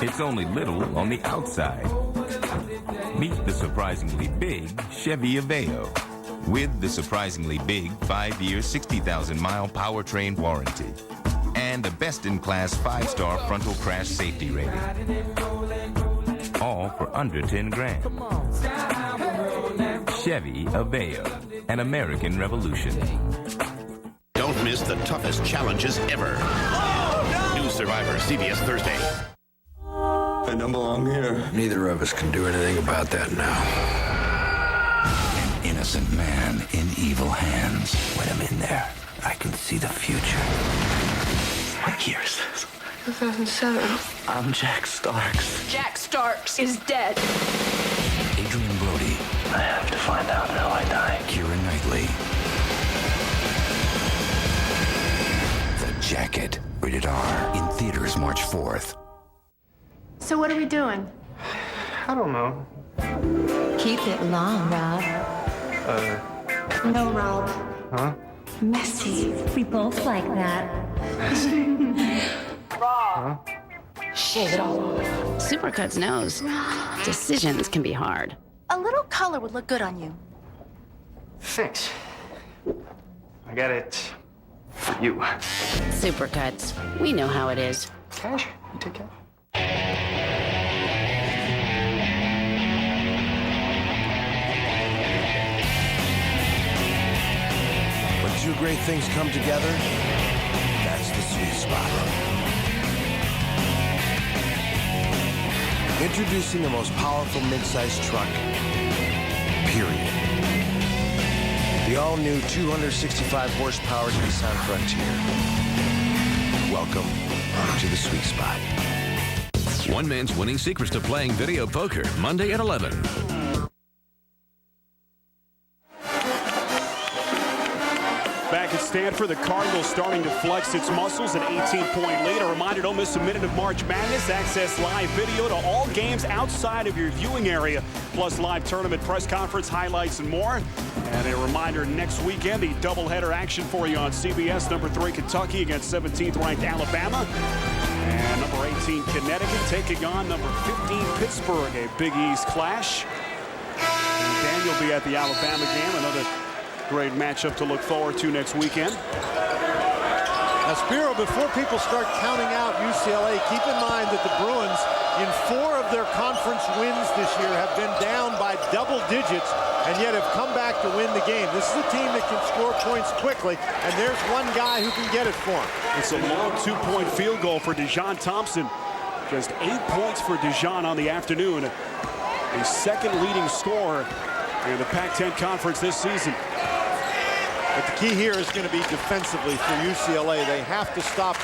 It's only little on the outside. Meet the surprisingly big Chevy Aveo with the surprisingly big 5-year, 60,000-mile powertrain warranty and a best-in-class 5-star frontal crash safety rating. All for under 10 grand. Chevy Aveo, an American revolution. Don't miss the toughest challenges ever. Oh, no! New Survivor, CBS Thursday. I don't belong here. Neither of us can do anything about that now. An innocent man in evil hands. When I'm in there, I can see the future. What year is this? 2007. I'm Jack Starks. Jack Starks is dead. Adrian Brody. I have to find out how I die. Keira Knightley. The Jacket. Rated R. In theaters March 4th. So what are we doing? I don't know. Keep it long, Rob. No, Rob. Huh? Messy. We both like that. Huh? Shave it all off. Supercuts knows decisions can be hard. A little color would look good on you. Thanks. I got it for you. Supercuts. We know how it is. Cash? You take cash? When two great things come together, that's the sweet spot. Introducing the most powerful mid-sized truck, period. The all-new 265 horsepower Nissan Frontier. Welcome to the sweet spot. One man's winning secrets to playing video poker, Monday at 11. Back at Stanford, the Cardinals starting to flex its muscles, an 18-point lead. A reminder, don't miss a minute of March Madness. Access live video to all games outside of your viewing area, plus live tournament press conference highlights and more. And a reminder, next weekend, the doubleheader action for you on CBS. Number 3, Kentucky against 17th-ranked Alabama. And number 18, Connecticut taking on number 15, Pittsburgh, a Big East clash. And Dan, you'll be at the Alabama game, another great matchup to look forward to next weekend. Now, Spiro, before people start counting out UCLA, keep in mind that the Bruins, in 4 of their conference wins this year, have been down by double digits and yet have come back to win the game. This is a team that can score points quickly, and there's one guy who can get it for them. It's a long 2-point field goal for Dijon Thompson. Just 8 points for Dijon on the afternoon. The second leading scorer in the Pac-10 Conference this season. But the key here is going to be defensively for UCLA. They have to stop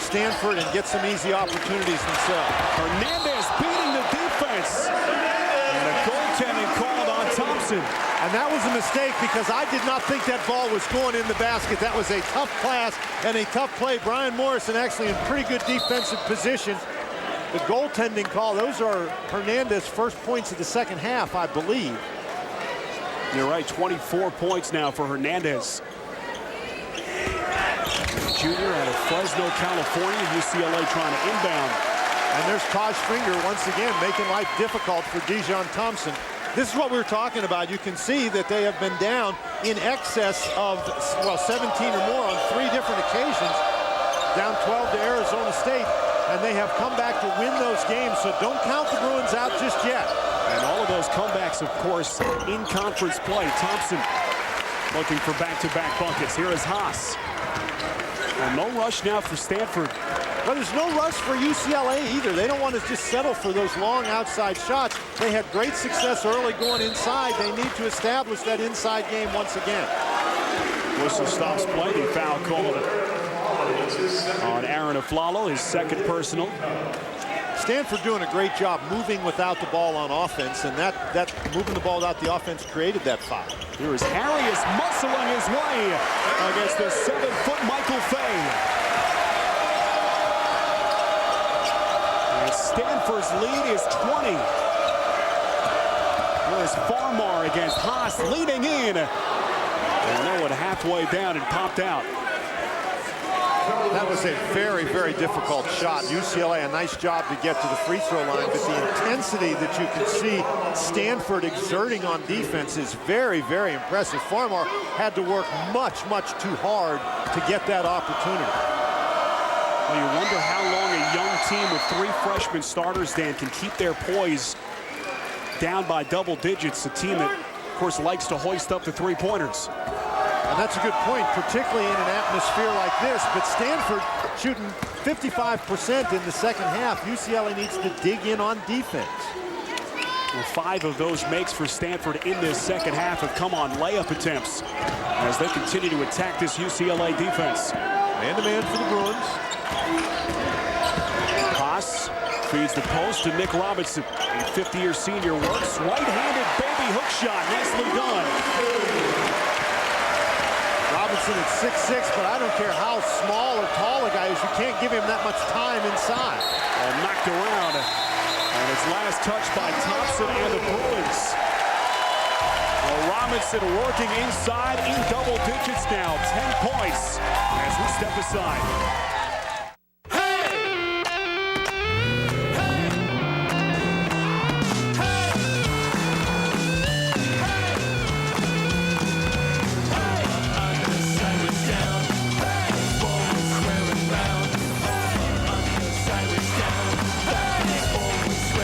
Stanford and get some easy opportunities themselves. Hernandez beating the defense. And a goaltending called on Thompson. Thompson. And that was a mistake because I did not think that ball was going in the basket. That was a tough pass and a tough play. Brian Morrison actually in pretty good defensive position. The goaltending call, those are Hernandez's first points of the second half, I believe. You're right, 24 points now for Hernandez. Junior out of Fresno, California, UCLA trying to inbound. And there's Taj Springer once again making life difficult for Dijon Thompson. This is what we were talking about. You can see that they have been down in excess of, well, 17 or more on 3 different occasions. Down 12 to Arizona State, and they have come back to win those games, so don't count the Bruins out just yet. And all of those comebacks, of course, in conference play. Thompson looking for back-to-back buckets. Here is Haas. And no rush now for Stanford. But there's no rush for UCLA either. They don't want to just settle for those long outside shots. They had great success early going inside. They need to establish that inside game once again. Whistle stops play. The foul called on Aaron Aflalo, his second personal. Stanford doing a great job moving without the ball on offense, and that moving the ball without the offense created that foul. Here is Harris muscling his way against the 7-foot Michael Fay. And Stanford's lead is 20. Here's Farmar against Haas leading in. And Norwood halfway down and popped out. That was a very, very difficult shot. UCLA, a nice job to get to the free throw line, but the intensity that you can see Stanford exerting on defense is very, very impressive. Farmar had to work much, much too hard to get that opportunity. Well, you wonder how long a young team with 3 freshman starters, Dan, can keep their poise down by double digits. A team that, of course, likes to hoist up the 3-pointers. And that's a good point, particularly in an atmosphere like this. But Stanford shooting 55% in the second half. UCLA needs to dig in on defense. Well, 5 of those makes for Stanford in this second half have come on layup attempts as they continue to attack this UCLA defense. Man-to-man for the Bruins. Haas feeds the post to Nick Robinson. A 50-year senior works. Right-handed baby hook shot. Nicely done. Robinson at 6'6", but I don't care how small or tall a guy is, you can't give him that much time inside. Well, knocked around, and his last touch by Thompson and the Bruins. Well, Robinson working inside in double digits now, 10 points as we step aside.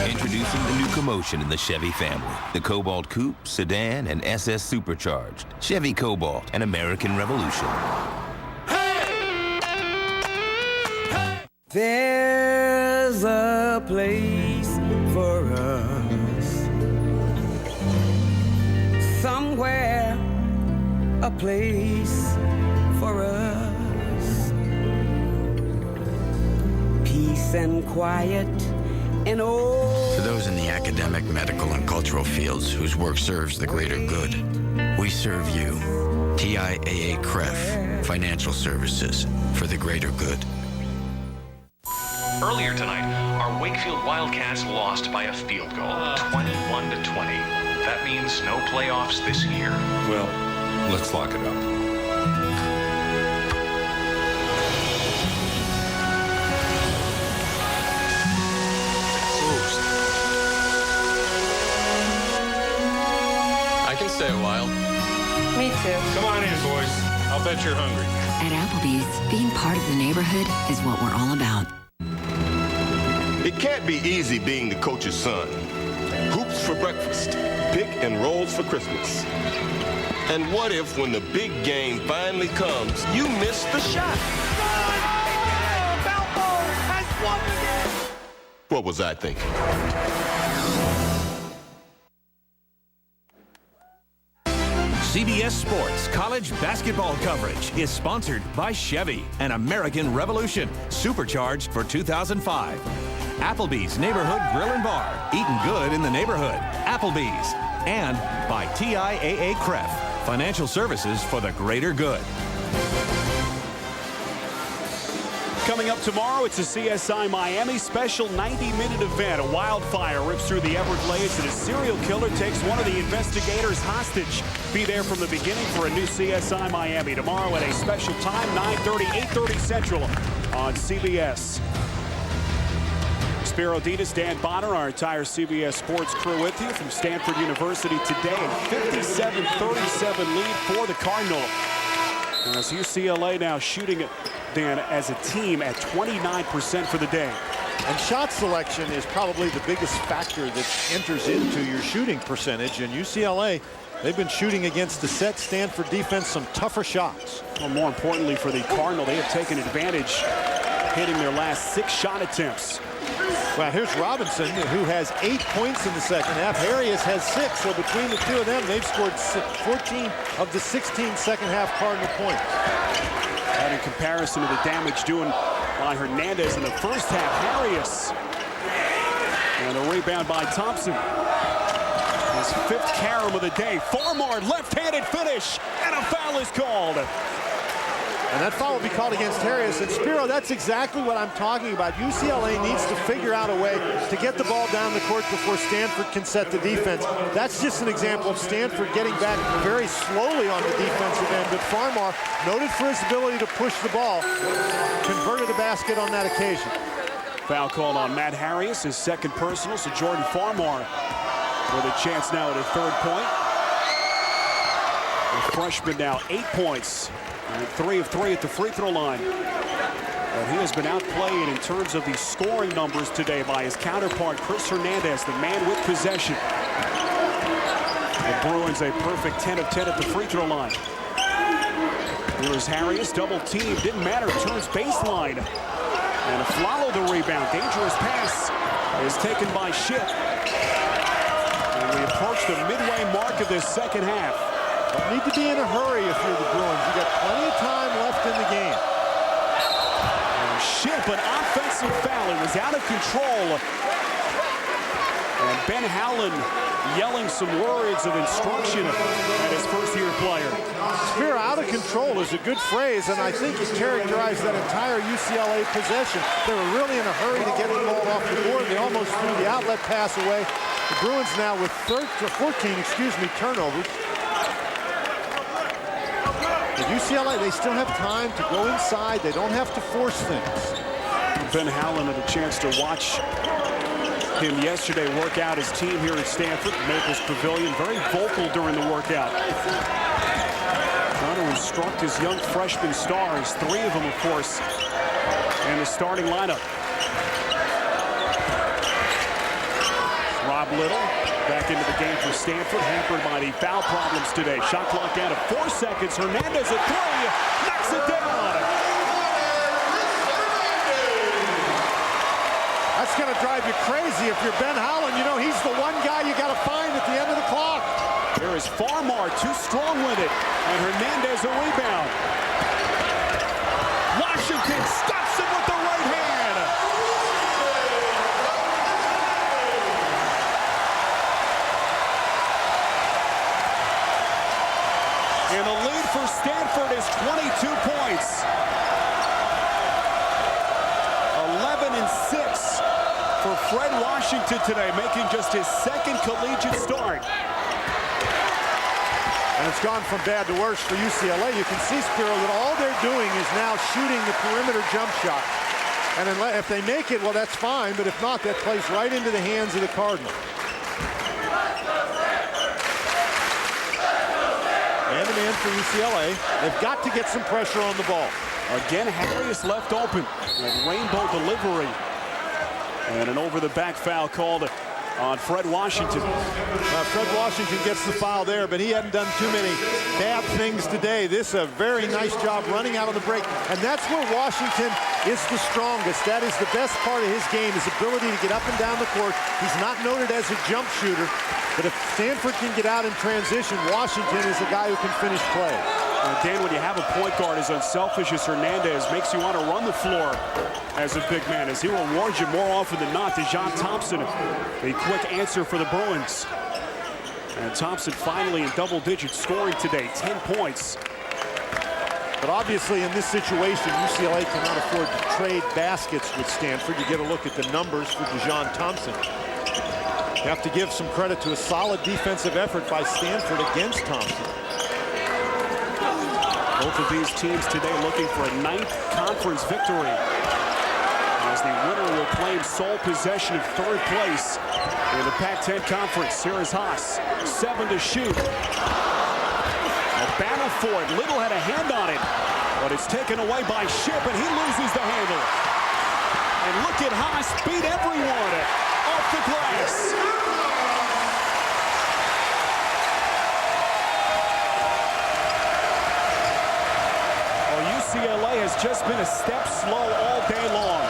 Introducing the new commotion in the Chevy family. The Cobalt Coupe, Sedan, and SS Supercharged. Chevy Cobalt, an American revolution. There's a place for us. Somewhere, a place for us. Peace and quiet. For those in the academic, medical, and cultural fields whose work serves the greater good, we serve you. TIAA CREF, Financial Services for the greater good. Earlier tonight, our Wakefield Wildcats lost by a field goal, 21-20. That means no playoffs this year. Well, let's lock it up. Stay a while. Me too. Come on in, boys. I'll bet you're hungry. At Applebee's, being part of the neighborhood is what we're all about. It can't be easy being the coach's son. Hoops for breakfast, pick and rolls for Christmas. And what if, when the big game finally comes, you miss the shot? Balbo has won the game. What was I thinking? CBS Sports college basketball coverage is sponsored by Chevy, an American revolution, supercharged for 2005. Applebee's Neighborhood Grill and Bar, eating good in the neighborhood. Applebee's. And by TIAA CREF, financial services for the greater good. Coming up tomorrow, it's a CSI Miami special 90-minute event. A wildfire rips through the Everglades and a serial killer takes one of the investigators hostage. Be there from the beginning for a new CSI Miami tomorrow at a special time, 9:30, 8:30 Central on CBS. Spiro Ditas, Dan Bonner, our entire CBS Sports crew with you from Stanford University today. A 57-37 lead for the Cardinal. As UCLA now shooting it, Dan, as a team at 29% for the day. And shot selection is probably the biggest factor that enters into your shooting percentage. And UCLA, they've been shooting against the set Stanford defense some tougher shots. Well, more importantly for the Cardinal, they have taken advantage, hitting their last 6 shot attempts. Well, here's Robinson, who has 8 points in the second half. Harris has 6, so between the two of them, they've scored 14 of the 16 second half Cardinal points. And in comparison to the damage done by Hernandez in the first half, Harris. And a rebound by Thompson. His 5th carom of the day. Farmar, left-handed finish, and a foul is called. And that foul will be called against Harris. And Spiro, that's exactly what I'm talking about. UCLA needs to figure out a way to get the ball down the court before Stanford can set the defense. That's just an example of Stanford getting back very slowly on the defensive end. But Farmar, noted for his ability to push the ball, converted a basket on that occasion. Foul called on Matt Harris, his 2nd personal. So Jordan Farmar with a chance now at a 3rd point. The freshman now 8 points. And 3 of 3 at the free throw line. But he has been outplayed in terms of the scoring numbers today by his counterpart, Chris Hernandez, the man with possession. The Bruins a perfect 10 of 10 at the free throw line. Here is Harris, double team, didn't matter, turns baseline. And Aflalo the rebound, dangerous pass is taken by Schipp. And we approach the midway mark of this second half. Don't need to be in a hurry if you're the Bruins. You got plenty of time left in the game. Schipp, an offensive foul. It was out of control. And Ben Howland yelling some words of instruction at his first-year player. Spiro, out of control is a good phrase, and I think it characterized that entire UCLA possession. They were really in a hurry to get the ball off the board. They almost threw the outlet pass away. The Bruins now with 14 turnovers. UCLA, they still have time to go inside. They don't have to force things. Ben Howland had a chance to watch him yesterday work out his team here at Stanford, Maples Pavilion. Very vocal during the workout. Trying to instruct his young freshman stars, 3 of them, of course, in the starting lineup. Rob Little back into the game for Stanford, hampered by the foul problems today. Shot clock down to 4 seconds. Hernandez at 3, knocks it down. That's going to drive you crazy if you're Ben Howland. You know, he's the one guy you got to find at the end of the clock. There is Farmar, too strong with it, and Hernandez a rebound. Washington stops him with the right hand. And the lead for Stanford is 22 points. 11-6 for Fred Washington today, making just his 2nd collegiate start. And it's gone from bad to worse for UCLA. You can see, Spiro, that all they're doing is now shooting the perimeter jump shot. And if they make it, well, that's fine. But if not, that plays right into the hands of the Cardinals. Man-to-man for UCLA. They've got to get some pressure on the ball. Again, Harris left open. A rainbow delivery. And an over-the-back foul called on Fred Washington. Fred Washington gets the foul there, but he hadn't done too many bad things today. This is a very nice job running out of the break. And that's where Washington is the strongest. That is the best part of his game, his ability to get up and down the court. He's not noted as a jump shooter, but if Stanford can get out in transition, Washington is a guy who can finish play. Dan, when you have a point guard as unselfish as Hernandez, makes you want to run the floor as a big man, as he rewards you more often than not. DeJon Thompson, a quick answer for the Bruins. And Thompson finally in double-digit scoring today, 10 points. But obviously in this situation, UCLA cannot afford to trade baskets with Stanford. You get a look at the numbers for Dijon Thompson. You have to give some credit to a solid defensive effort by Stanford against Thompson. Both of these teams today looking for a 9th conference victory, as the winner will claim sole possession of 3rd place in the Pac-10 Conference. Here is Haas, 7 to shoot. A battle for it. Little had a hand on it, but it's taken away by Shipp, and he loses the handle. And look at Haas beat everyone off the glass. UCLA has just been a step slow all day long.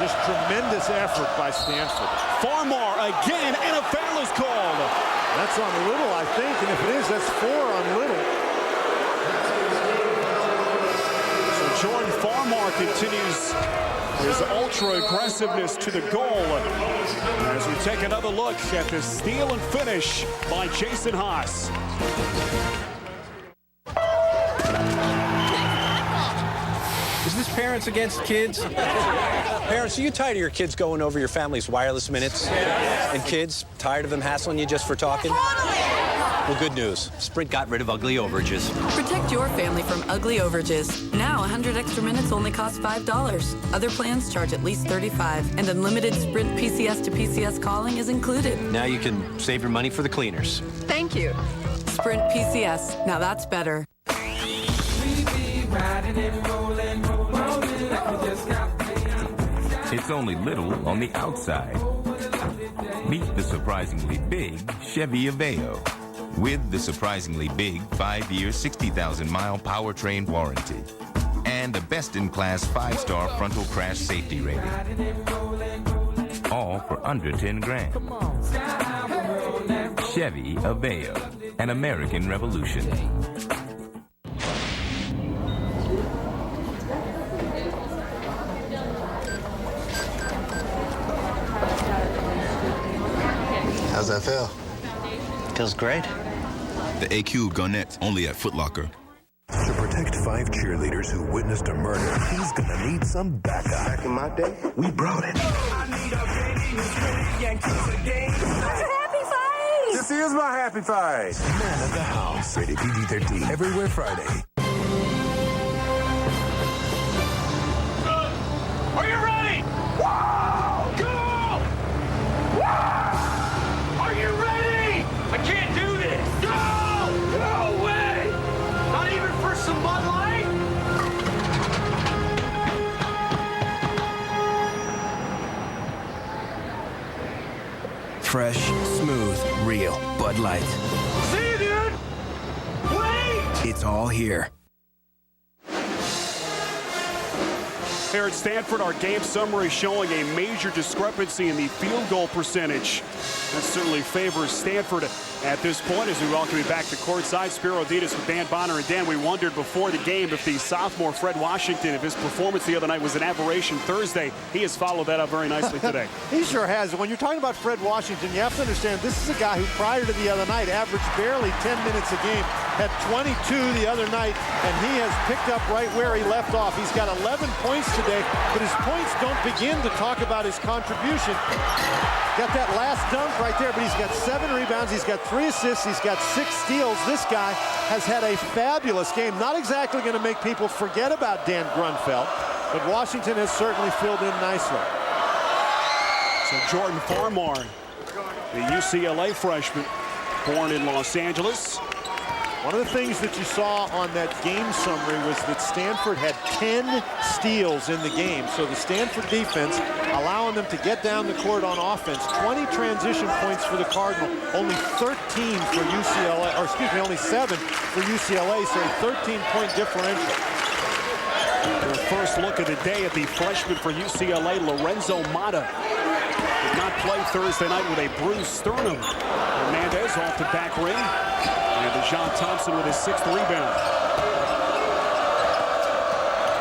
Just tremendous effort by Stanford. Farmar again, and a foul is called. That's on Little, I think, and if it is, that's 4 on Little. So Jordan Farmar continues his ultra aggressiveness to the goal. As we take another look at the steal and finish by Jason Haas. Is this Parents Against Kids? Parents, are you tired of your kids going over your family's wireless minutes? And kids, tired of them hassling you just for talking? Well, good news. Sprint got rid of ugly overages. Protect your family from ugly overages. Now, 100 extra minutes only cost $5. Other plans charge at least $35, and unlimited Sprint PCS to PCS calling is included. Now you can save your money for the cleaners. Thank you. Sprint PCS. Now that's better. It's only little on the outside. Meet the surprisingly big Chevy Aveo with the surprisingly big 5-year, 60,000-mile powertrain warranty and a best-in-class 5-star frontal crash safety rating. All for under 10 grand. Chevy Aveo, an American revolution. How's that feel? Feels great. The AQ Gunette, only at Foot Locker. To protect 5 cheerleaders who witnessed a murder, he's gonna need some backup. Back in my day, we brought it. This is my happy fight. Man of the House. Rated PG-13. Everywhere Friday. Are you ready? Whoa! Go! Whoa! Are you ready? I can't do this. Go! No way! Not even for some Bud Light? Fresh, smooth, real Bud Light. See you, dude! Wait! It's all here. Here at Stanford, our game summary showing a major discrepancy in the field goal percentage. That certainly favors Stanford at this point as we welcome you back to courtside. Spiro Adidas with Dan Bonner. And Dan, we wondered before the game if the sophomore Fred Washington, if his performance the other night was an aberration Thursday. He has followed that up very nicely today. He sure has. When you're talking about Fred Washington, you have to understand this is a guy who prior to the other night averaged barely 10 minutes a game, had 22 the other night, and he has picked up right where he left off. He's got 11 points today, but his points don't begin to talk about his contribution. Got that last dunk right there, but he's got 7 rebounds, he's got 3 assists, he's got 6 steals. This guy has had a fabulous game. Not exactly going to make people forget about Dan Grunfeld, but Washington has certainly filled in nicely. So Jordan Farmar, the UCLA freshman, born in Los Angeles. One of the things that you saw on that game summary was that Stanford had 10 steals in the game. So the Stanford defense allowing them to get down the court on offense. 20 transition points for the Cardinal, only 13 for UCLA, or excuse me, only 7 for UCLA, so a 13-point differential. Their first look of the day at the freshman for UCLA, Lorenzo Mata. Did not play Thursday night with a bruised sternum. Hernandez off the back ring. And Dijon Thompson with his 6th rebound.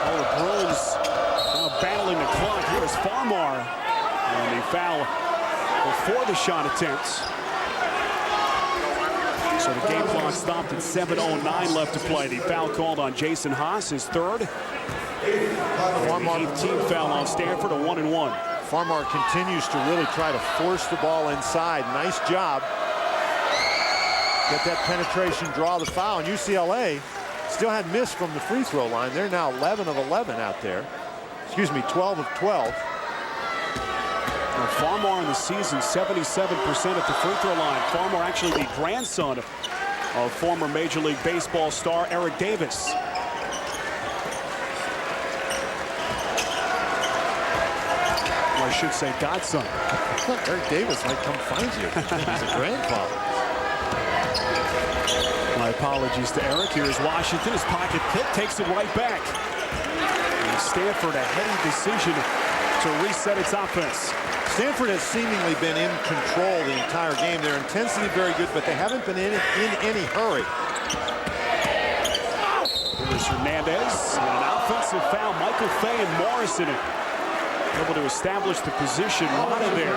All the Bruins now battling the clock. Here's Farmar. And the foul before the shot attempts. So the game clock stopped at 7:09 left to play. The foul called on Jason Haas, his third. The team foul on Stanford, a 1-and-1. Farmar continues to really try to force the ball inside. Nice job. Get that penetration, draw the foul. And UCLA still had missed from the free throw line. They're now 11 of 11 out there. Excuse me, 12 of 12. Farmar in the season, 77% at the free throw line. Farmar actually the grandson of former Major League Baseball star Eric Davis. Or I should say godson. Eric Davis might come find you. He's a grandfather. My apologies to Eric. Here's Washington. His pocket pick takes it right back. And Stanford a heady decision to reset its offense. Stanford has seemingly been in control the entire game. Their intensity very good, but they haven't been in any hurry. Here's Hernandez. And an offensive foul. Michael Fay and Morrison able to establish the position. Mata there.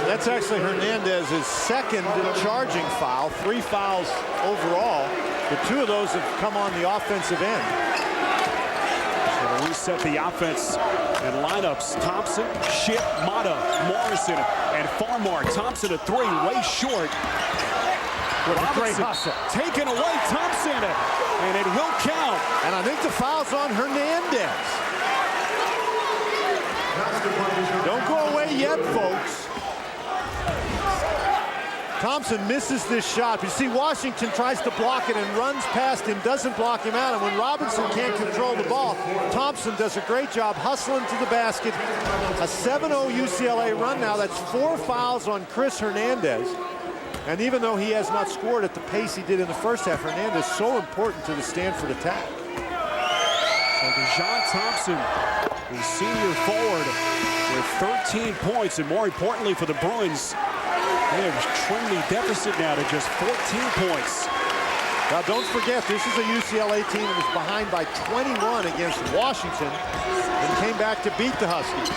That's actually Hernandez's second charging foul. 3 fouls overall. The 2 of those have come on the offensive end. So to reset the offense and lineups, Thompson, Ship, Mata, Morrison, and Farmar. Thompson a 3, way short. With a great hustle. Taken away, Thompson, and it will count. And I think the foul's on Hernandez. Don't go away yet, folks. Thompson misses this shot. You see Washington tries to block it and runs past him, doesn't block him out. And when Robinson can't control the ball, Thompson does a great job hustling to the basket. A 7-0 UCLA run now. That's 4 fouls on Chris Hernandez. And even though he has not scored at the pace he did in the first half, Hernandez is so important to the Stanford attack. So Dejon Thompson, the senior forward, with 13 points, and more importantly for the Bruins, they have trimmed the deficit now to just 14 points. Now don't forget, this is a UCLA team that was behind by 21 against Washington and came back to beat the Huskies.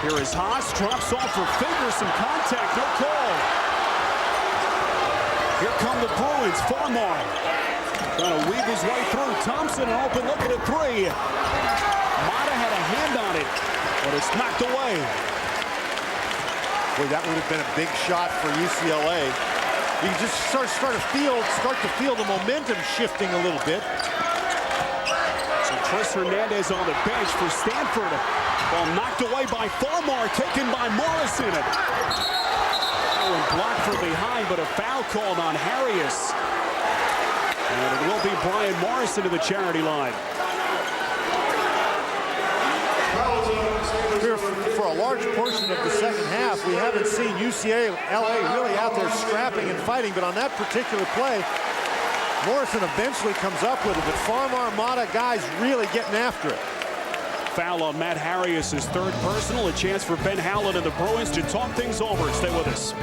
Here is Haas, drops off for Finger, some contact, no call. Here come the Bruins, Farmar. Trying to weave his way through. Thompson, an open look at a 3. Mata had a hand on it, but it's knocked away. Boy, that would have been a big shot for UCLA. You can just start to feel the momentum shifting a little bit. So Chris Hernandez on the bench for Stanford. Ball knocked away by Farmar, taken by Morrison. And blocked from behind, but a foul called on Harris. And it will be Brian Morrison to the charity line. For a large portion of the second half, we haven't seen UCLA really out there scrapping and fighting, but on that particular play, Morrison eventually comes up with it, but Farmar, Mata guys really getting after it. Foul on Matt Harris, his 3rd personal. A chance for Ben Howland and the Bruins to talk things over. Stay with us.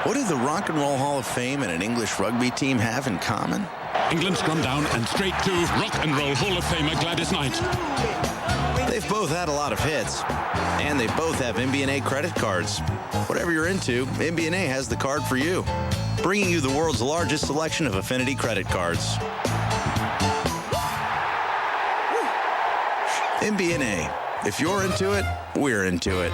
What do the Rock and Roll Hall of Fame and an English rugby team have in common? England's gone down and straight to Rock and Roll Hall of Famer Gladys Knight. They've both had a lot of hits, and they both have MBNA credit cards. Whatever you're into, MBNA has the card for you, bringing you the world's largest selection of affinity credit cards. MBNA. If you're into it, we're into it.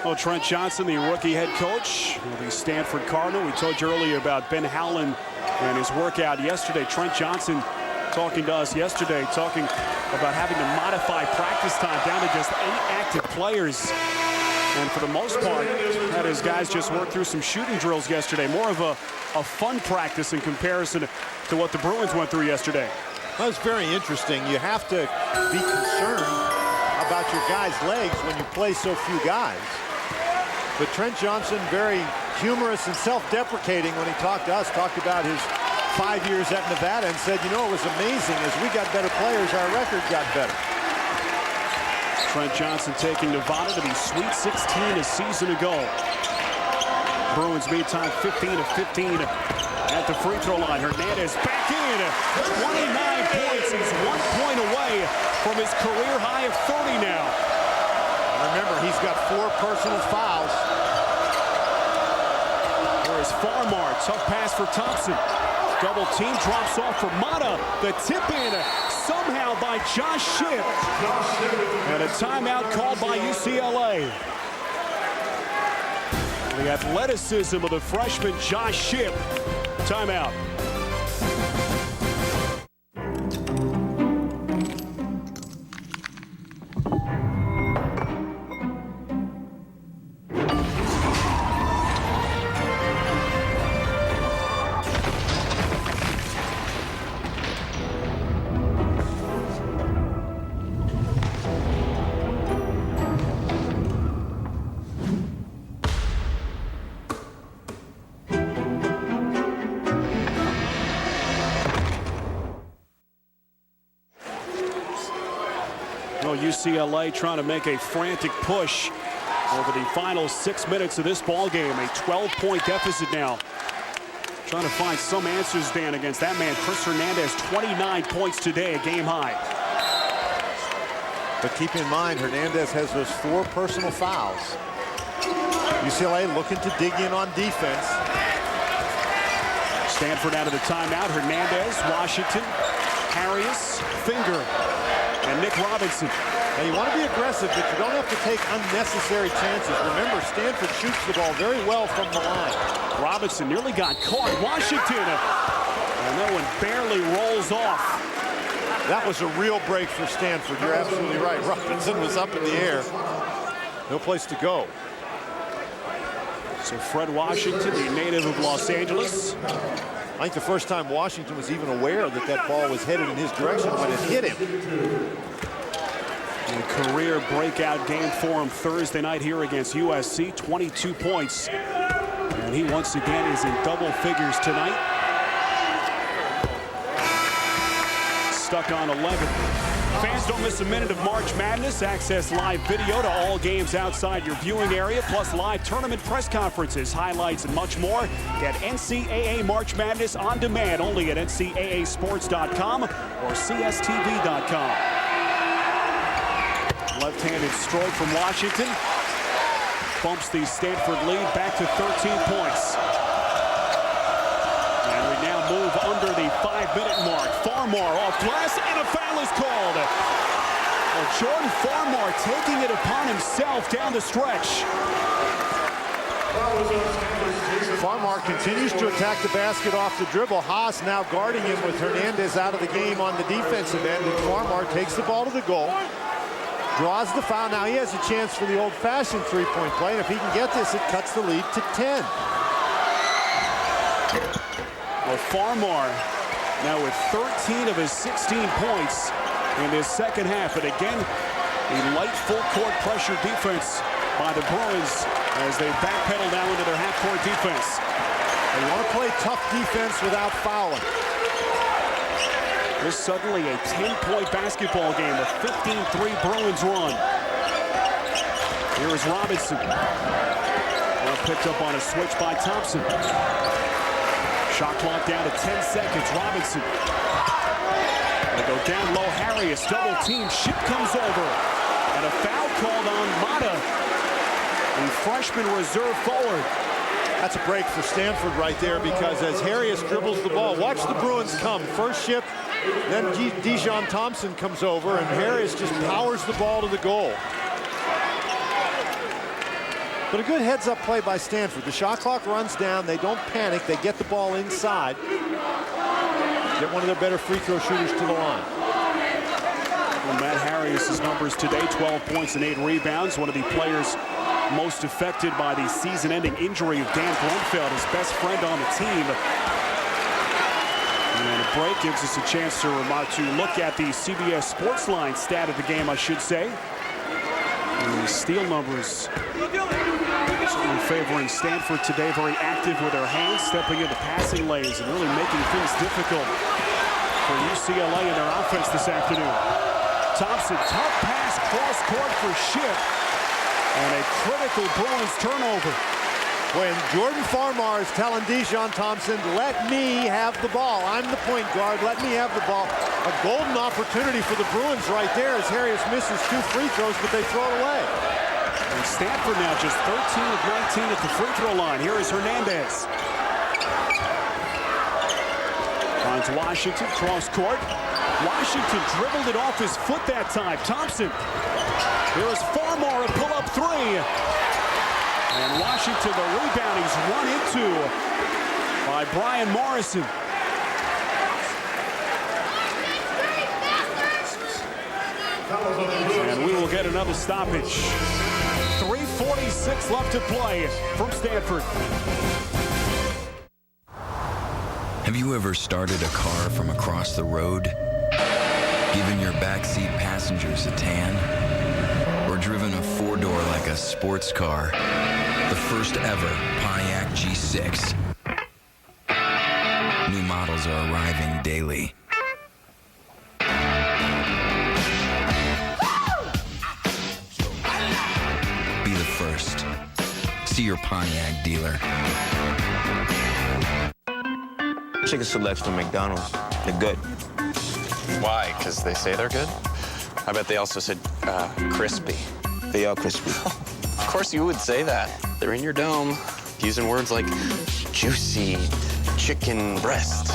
Well, Trent Johnson, the rookie head coach of the Stanford Cardinal. We told you earlier about Ben Howland and his workout yesterday. Trent Johnson talking to us yesterday, talking about having to modify practice time down to just 8 active players. And for the most part, had his guys just work through some shooting drills yesterday. More of a fun practice in comparison to what the Bruins went through yesterday. That was very interesting. You have to be concerned about your guys' legs when you play so few guys. But Trent Johnson, very humorous and self-deprecating when he talked to us, talked about his 5 years at Nevada and said, you know, it was amazing. As we got better players, our record got better. Trent Johnson taking Nevada to the Sweet 16 a season ago. Bruins meantime 15 of 15 at the free throw line. Hernandez back in. 29 points. He's 1 point away from his career high of 30 now. Remember, he's got 4 personal fouls. There is Farmar. Tough pass for Thompson. Double team drops off for Mata. The tip in somehow by Josh Shipp. And a timeout called by UCLA. The athleticism of the freshman Josh Shipp. Timeout. UCLA trying to make a frantic push over the final 6 minutes of this ball game. A 12-point deficit now. Trying to find some answers, Dan, against that man, Chris Hernandez. 29 points today, a game high. But keep in mind, Hernandez has those 4 personal fouls. UCLA looking to dig in on defense. Stanford out of the timeout. Hernandez, Washington, Harris, Finger, and Nick Robinson. Now you want to be aggressive, but you don't have to take unnecessary chances. Remember, Stanford shoots the ball very well from the line. Robinson nearly got caught. Washington, and that one barely rolls off. That was a real break for Stanford. You're absolutely right. Robinson was up in the air. No place to go. So Fred Washington, the native of Los Angeles. I think the first time Washington was even aware that that ball was headed in his direction when it hit him. A career breakout game for him Thursday night here against USC. 22 points. And he once again is in double figures tonight. Stuck on 11. Fans, don't miss a minute of March Madness. Access live video to all games outside your viewing area, plus live tournament press conferences, highlights, and much more. Get NCAA March Madness on demand only at ncaasports.com or cstv.com. Left-handed stroke from Washington. Bumps the Stanford lead back to 13 points. And we now move under the 5-minute mark. Farmar off glass, and a foul is called. Well, Jordan Farmar taking it upon himself down the stretch. Farmar continues to attack the basket off the dribble. Haas now guarding him with Hernandez out of the game on the defensive end. And Farmar takes the ball to the goal. Draws the foul. Now he has a chance for the old-fashioned three-point play. And if he can get this, it cuts the lead to 10. Well, Farmar now with 13 of his 16 points in this second half. And again, a light full-court pressure defense by the Bruins as they backpedal down into their half-court defense. They want to play tough defense without fouling. This suddenly a 10-point basketball game, a 15-3 Bruins run. Here is Robinson. Well, picked up on a switch by Thompson. Shot clock down to 10 seconds. Robinson. They go down low. Harris double team. Shipp comes over. And a foul called on Mata, the freshman reserve forward. That's a break for Stanford right there, because as Harris dribbles the ball, watch the Bruins come. First Shipp, then Dijon Thompson comes over, and Harris just powers the ball to the goal. But a good heads-up play by Stanford. The shot clock runs down. They don't panic. They get the ball inside. Get one of their better free throw shooters to the line. Well, Matt Harris' numbers today, 12 points and 8 rebounds. One of the players most affected by the season-ending injury of Dan Brumfeld, his best friend on the team. And a break gives us a chance to look at the CBS Sports Line stat of the game, I should say. And the steal numbers certainly favoring Stanford today. Very active with their hands, stepping into passing lanes and really making things difficult for UCLA in their offense this afternoon. Thompson, tough pass cross court for Shipp. And a critical Bruins turnover. When Jordan Farmar is telling Dijon Thompson, let me have the ball. I'm the point guard. Let me have the ball. A golden opportunity for the Bruins right there as Harris misses 2 free throws, but they throw it away. And Stanford now just 13 of 19 at the free throw line. Here is Hernandez. Finds Washington, cross court. Washington dribbled it off his foot that time. Thompson. Here is Farmar, a pull-up 3. And Washington, the rebound, he's run into by Brian Morrison. And we will get another stoppage. 3:46 left to play from Stanford. Have you ever started a car from across the road? Given your backseat passengers a tan? Or driven a 4-door like a sports car? The first ever Pontiac G6. New models are arriving daily. Be the first. See your Pontiac dealer. Chicken selects from McDonald's. They're good. Why? Because they say they're good? I bet they also said crispy. They are crispy. Of course you would say that. They're in your dome, using words like juicy chicken breast.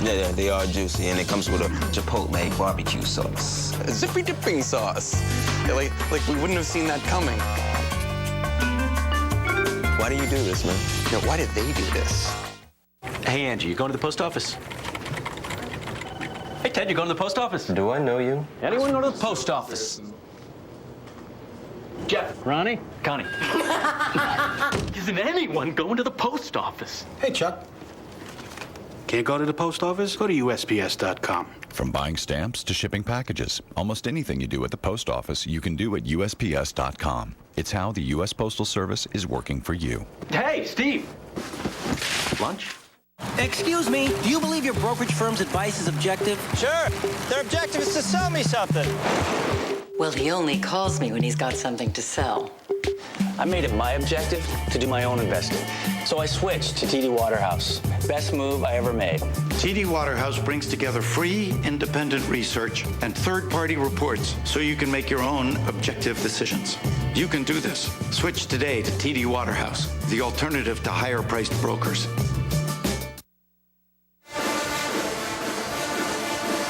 Yeah, they are juicy, and it comes with a Chipotle barbecue sauce. A zippy dipping sauce. Yeah, like we wouldn't have seen that coming. Why do you do this, man? You know, why did they do this? Hey, Angie, you going to the post office? Hey, Ted, you going to the post office? Do I know you? Anyone go to the post office? Jeff. Ronnie? Connie. Isn't anyone going to the post office? Hey, Chuck. Can't go to the post office? Go to USPS.com. From buying stamps to shipping packages, almost anything you do at the post office, you can do at USPS.com. It's how the U.S. Postal Service is working for you. Hey, Steve. Lunch? Excuse me, do you believe your brokerage firm's advice is objective? Sure. Their objective is to sell me something. Well, he only calls me when he's got something to sell. I made it my objective to do my own investing. So I switched to TD Waterhouse. Best move I ever made. TD Waterhouse brings together free, independent research and third-party reports so you can make your own objective decisions. You can do this. Switch today to TD Waterhouse, the alternative to higher-priced brokers.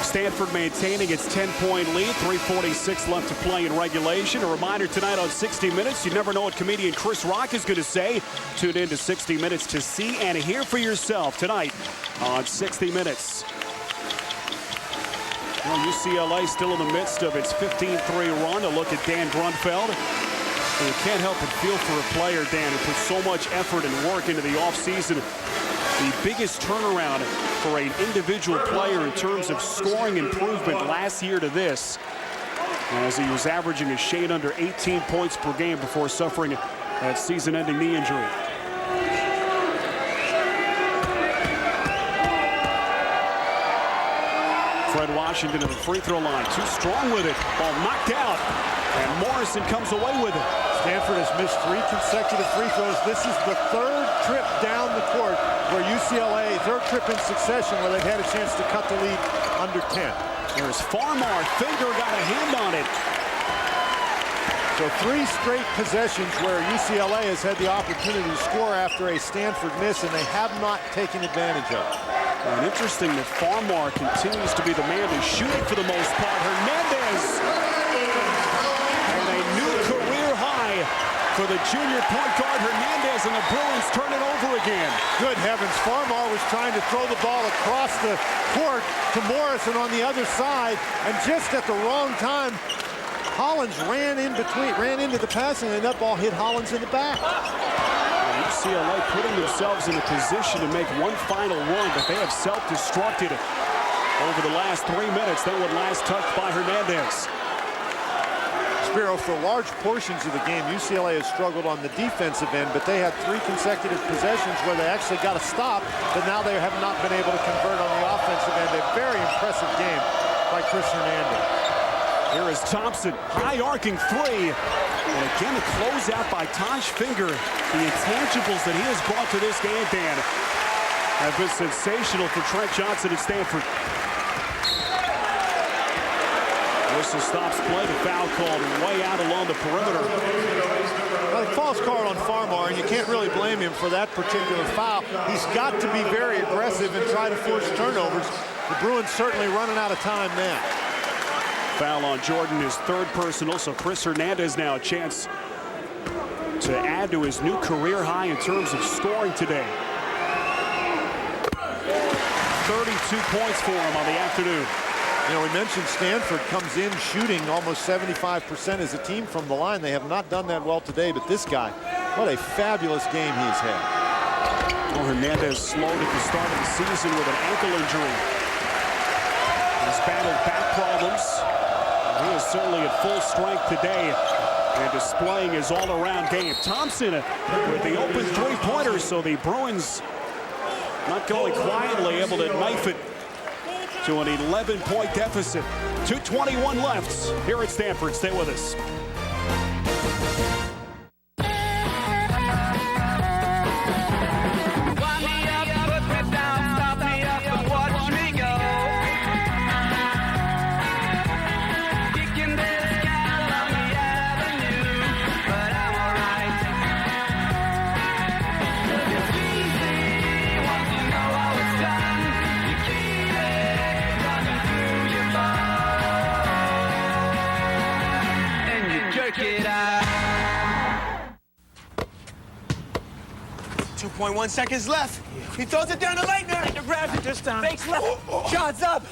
Stanford maintaining its 10-point lead, 3:46 left to play in regulation. A reminder tonight on 60 Minutes, you never know what comedian Chris Rock is going to say. Tune in to 60 Minutes to see and hear for yourself tonight on 60 Minutes. Well, UCLA still in the midst of its 15-3 run. A look at Dan Brunfeld. And you can't help but feel for a player, Dan, who put so much effort and work into the offseason. The biggest turnaround for an individual player in terms of scoring improvement last year to this, as he was averaging a shade under 18 points per game before suffering that season-ending knee injury. Fred Washington at the free throw line, too strong with it. Ball knocked out, and Morrison comes away with it. Stanford has missed 3 consecutive free throws. This is the 3rd trip down the court where UCLA, 3rd trip in succession where they've had a chance to cut the lead under 10. There's Farmar. Finger got a hand on it. So 3 straight possessions where UCLA has had the opportunity to score after a Stanford miss, and they have not taken advantage of it. And interesting that Farmar continues to be the man who's shooting for the most part. Hernandez. And a new career high for the junior point guard Hernandez, and the Bruins turn it over again. Good heavens, Farmar was trying to throw the ball across the court to Morrison on the other side, and just at the wrong time, Hollins ran into the pass, and that ball hit Hollins in the back. UCLA putting themselves in a position to make one final run, but they have self-destructed over the last 3 minutes. That one last touched by Hernandez. Spiro, for large portions of the game, UCLA has struggled on the defensive end, but they had 3 consecutive possessions where they actually got a stop, but now they have not been able to convert on the offensive end. A very impressive game by Chris Hernandez. Here is Thompson, high arcing three. And again, a closeout by Taj Finger. The intangibles that he has brought to this game, Dan, have been sensational for Trent Johnson at Stanford. Whistle stops play. The foul called way out along the perimeter. Well, a false call on Farmar, and you can't really blame him for that particular foul. He's got to be very aggressive and try to force turnovers. The Bruins certainly running out of time now. Foul on Jordan, his third personal, so Chris Hernandez now a chance to add to his new career high in terms of scoring today. 32 points for him on the afternoon. You know, we mentioned Stanford comes in shooting almost 75% as a team from the line. They have not done that well today, but this guy, what a fabulous game he's had. Well, Hernandez slowed at the start of the season with an ankle injury. He's battled back problems. He is certainly at full strength today and displaying his all-around game. Thompson with the open three-pointer, so the Bruins not going quietly, able to knife it to an 11-point deficit. 2:21 left here at Stanford. Stay with us. It out. 2.1 seconds left. He throws it down the lane there. He grabs it this time. Fakes left. Shots up.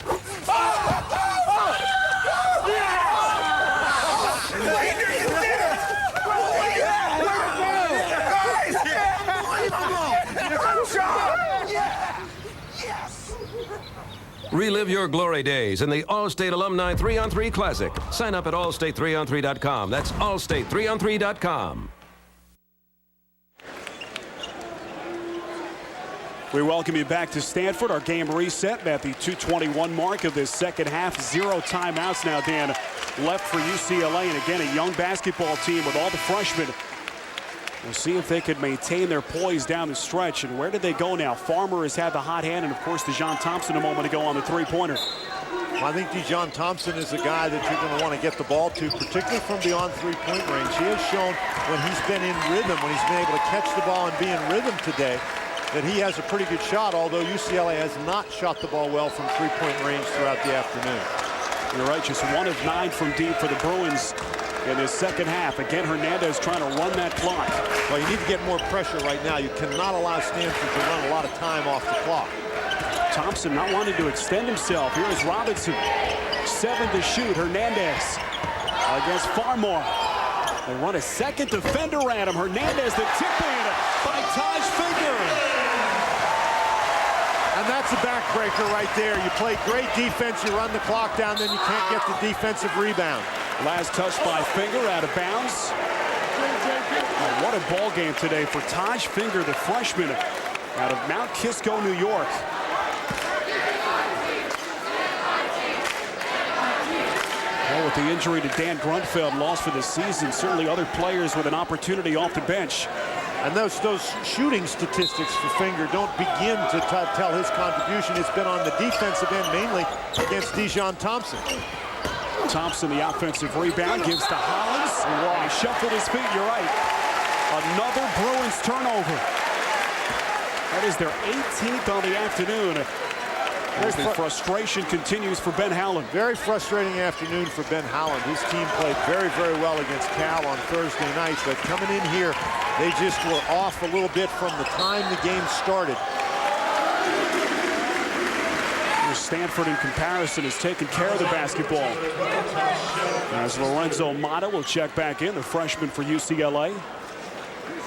Relive your glory days in the All-State Alumni 3-on-3 Classic. Sign up at allstate3on3.com. That's allstate3on3.com. We welcome you back to Stanford. Our game reset at the 2:21 mark of this second half. 0 timeouts now, Dan, left for UCLA. And again, a young basketball team with all the freshmen. We'll see if they could maintain their poise down the stretch. And where did they go now? Farmer has had the hot hand, and of course, Dijon Thompson a moment ago on the three-pointer. Well, I think Dijon Thompson is a guy that you're going to want to get the ball to, particularly from beyond three-point range. He has shown when he's been in rhythm, when he's been able to catch the ball and be in rhythm today, that he has a pretty good shot, although UCLA has not shot the ball well from three-point range throughout the afternoon. You're right, just 1 of 9 from deep for the Bruins in this second half. Again, Hernandez trying to run that clock. Well, you need to get more pressure right now. You cannot allow Stanford to run a lot of time off the clock. Thompson not wanting to extend himself. Here is Robinson. 7 to shoot. Hernandez against Farmar. They run a second defender at him. Hernandez, the tip-in by Taj Finger. And that's a backbreaker right there. You play great defense, you run the clock down, then you can't get the defensive rebound. Last touch by Finger, out of bounds. Oh, what a ball game today for Taj Finger, the freshman out of Mount Kisco, New York. Well, with the injury to Dan Grunfeld, lost for the season, certainly other players with an opportunity off the bench. And those shooting statistics for Finger don't begin to tell his contribution. It's been on the defensive end, mainly against Dijon Thompson. Thompson, the offensive rebound, gives to Hollins. Wow. He shuffled his feet, you're right. Another Bruins turnover. That is their 18th on the afternoon. As the frustration continues for Ben Howland. Very frustrating afternoon for Ben Howland. His team played very, very well against Cal on Thursday night, but coming in here, they just were off a little bit from the time the game started. Stanford, in comparison, has taken care of the basketball. As Lorenzo Mata will check back in, the freshman for UCLA.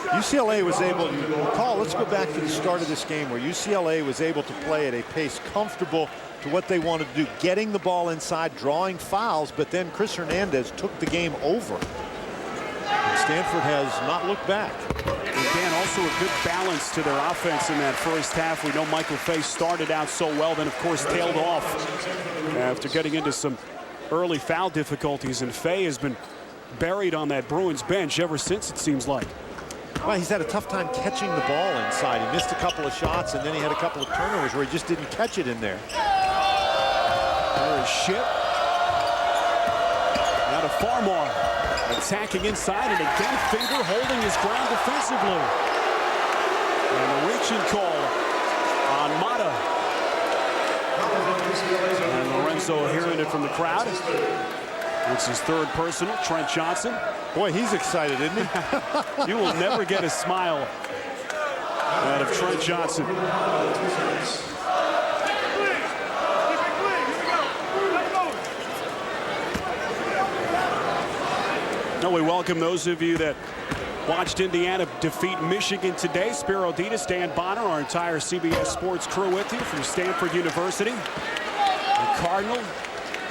UCLA was able to recall, let's go back to the start of this game where UCLA was able to play at a pace comfortable to what they wanted to do, getting the ball inside, drawing fouls, but then Chris Hernandez took the game over. And Stanford has not looked back. Again, also a good balance to their offense in that first half. We know Michael Fay started out so well, then of course tailed off after getting into some early foul difficulties, and Fay has been buried on that Bruins bench ever since, it seems like. Well, he's had a tough time catching the ball inside. He missed a couple of shots, and then he had a couple of turnovers where he just didn't catch it in there. There is Ship. Now to Farmar. Attacking inside, and again Finger holding his ground defensively. And a reaching call on Mata. And Lorenzo hearing it from the crowd. It's his third personal. Trent Johnson. Boy, he's excited, isn't he? You will never get a smile out of Trent Johnson. Now we welcome those of you that watched Indiana defeat Michigan today. Spiro Ditas, Dan Bonner, our entire CBS Sports crew with you from Stanford University. The Cardinal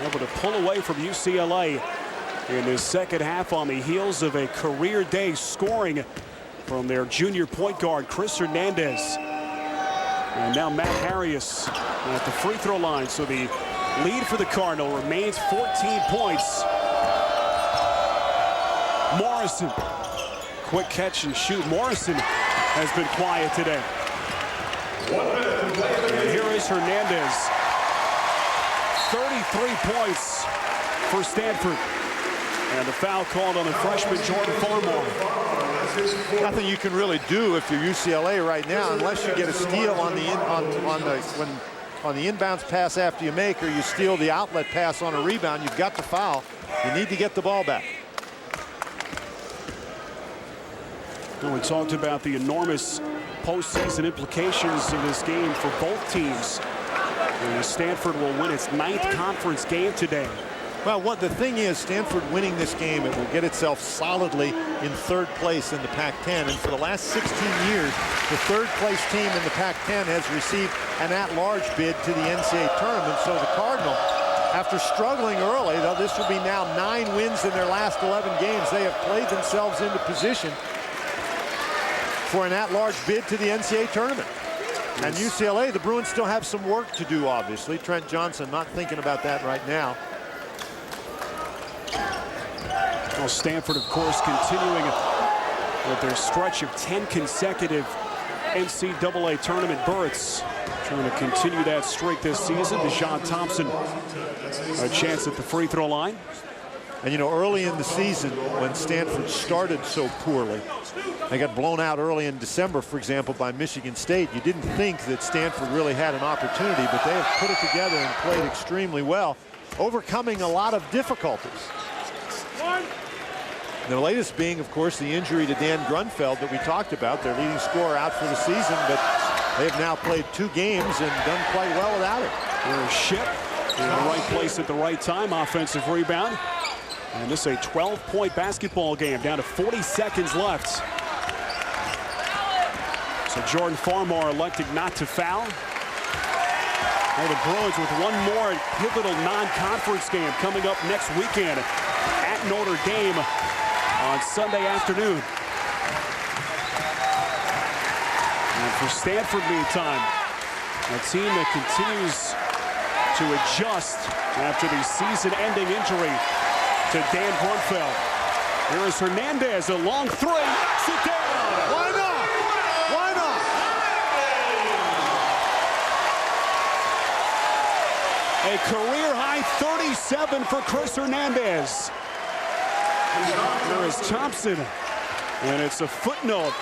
able to pull away from UCLA in this second half on the heels of a career day scoring from their junior point guard, Chris Hernandez. And now Matt Harrius at the free throw line. So the lead for the Cardinal remains 14 points. Morrison, quick catch and shoot. Morrison has been quiet today. And here is Hernandez. 33 points for Stanford. And the foul called on the freshman Jordan Farmar. Nothing you can really do if you're UCLA right now, unless you get a steal on the inbounds pass after you make, or you steal the outlet pass on a rebound. You've got to foul. You need to get the ball back. Well, we talked about the enormous postseason implications of this game for both teams. And Stanford will win its 9th conference game today. Well, the thing is, Stanford winning this game, it will get itself solidly in 3rd place in the Pac-10. And for the last 16 years, the 3rd place team in the Pac-10 has received an at-large bid to the NCAA tournament. So the Cardinal, after struggling early, though this will be now 9 wins in their last 11 games, they have played themselves into position for an at-large bid to the NCAA tournament. And UCLA, the Bruins still have some work to do, obviously. Trent Johnson not thinking about that right now. Well, Stanford, of course, continuing with their stretch of 10 consecutive NCAA tournament berths. Trying to continue that streak this season. Deshaun Thompson, a chance at the free throw line. And, you know, early in the season, when Stanford started so poorly, they got blown out early in December, for example, by Michigan State. You didn't think that Stanford really had an opportunity, but they have put it together and played extremely well, overcoming a lot of difficulties. The latest being, of course, the injury to Dan Grunfeld that we talked about, their leading scorer out for the season, but they have now played 2 games and done quite well without it. There's Ship in the right place at the right time, offensive rebound. And this is a 12-point basketball game, down to 40 seconds left. So Jordan Farmar elected not to foul. And the Bruins with one more pivotal non-conference game coming up next weekend at Notre Dame on Sunday afternoon. And for Stanford, meantime, a team that continues to adjust after the season-ending injury to Dan Grunfeld. Here is Hernandez, a long 3. Sit down. Why not? Why not? A career-high 37 for Chris Hernandez. There is Thompson, and it's a footnote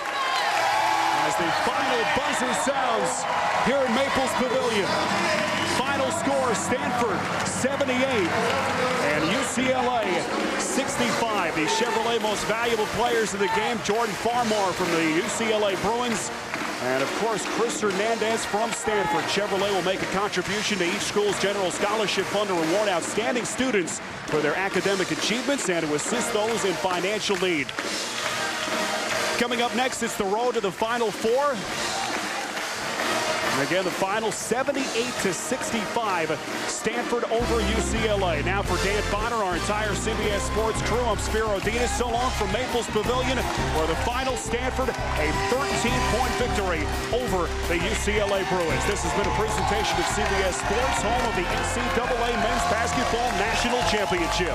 as the final buzzer sounds here in Maples Pavilion. Final score, Stanford 78 and UCLA 65. The Chevrolet most valuable players of the game, Jordan Farmar from the UCLA Bruins, and of course Chris Hernandez from Stanford. Chevrolet will make a contribution to each school's general scholarship fund to reward outstanding students for their academic achievements and to assist those in financial need. Coming up next, it's the road to the Final Four. And again, the final 78-65. Stanford over UCLA. Now for Dan Bonner, our entire CBS Sports crew, I'm Spiro Dinas. So long from Maples Pavilion, where the final Stanford, a 13-point victory over the UCLA Bruins. This has been a presentation of CBS Sports, home of the NCAA Men's Basketball National Championship.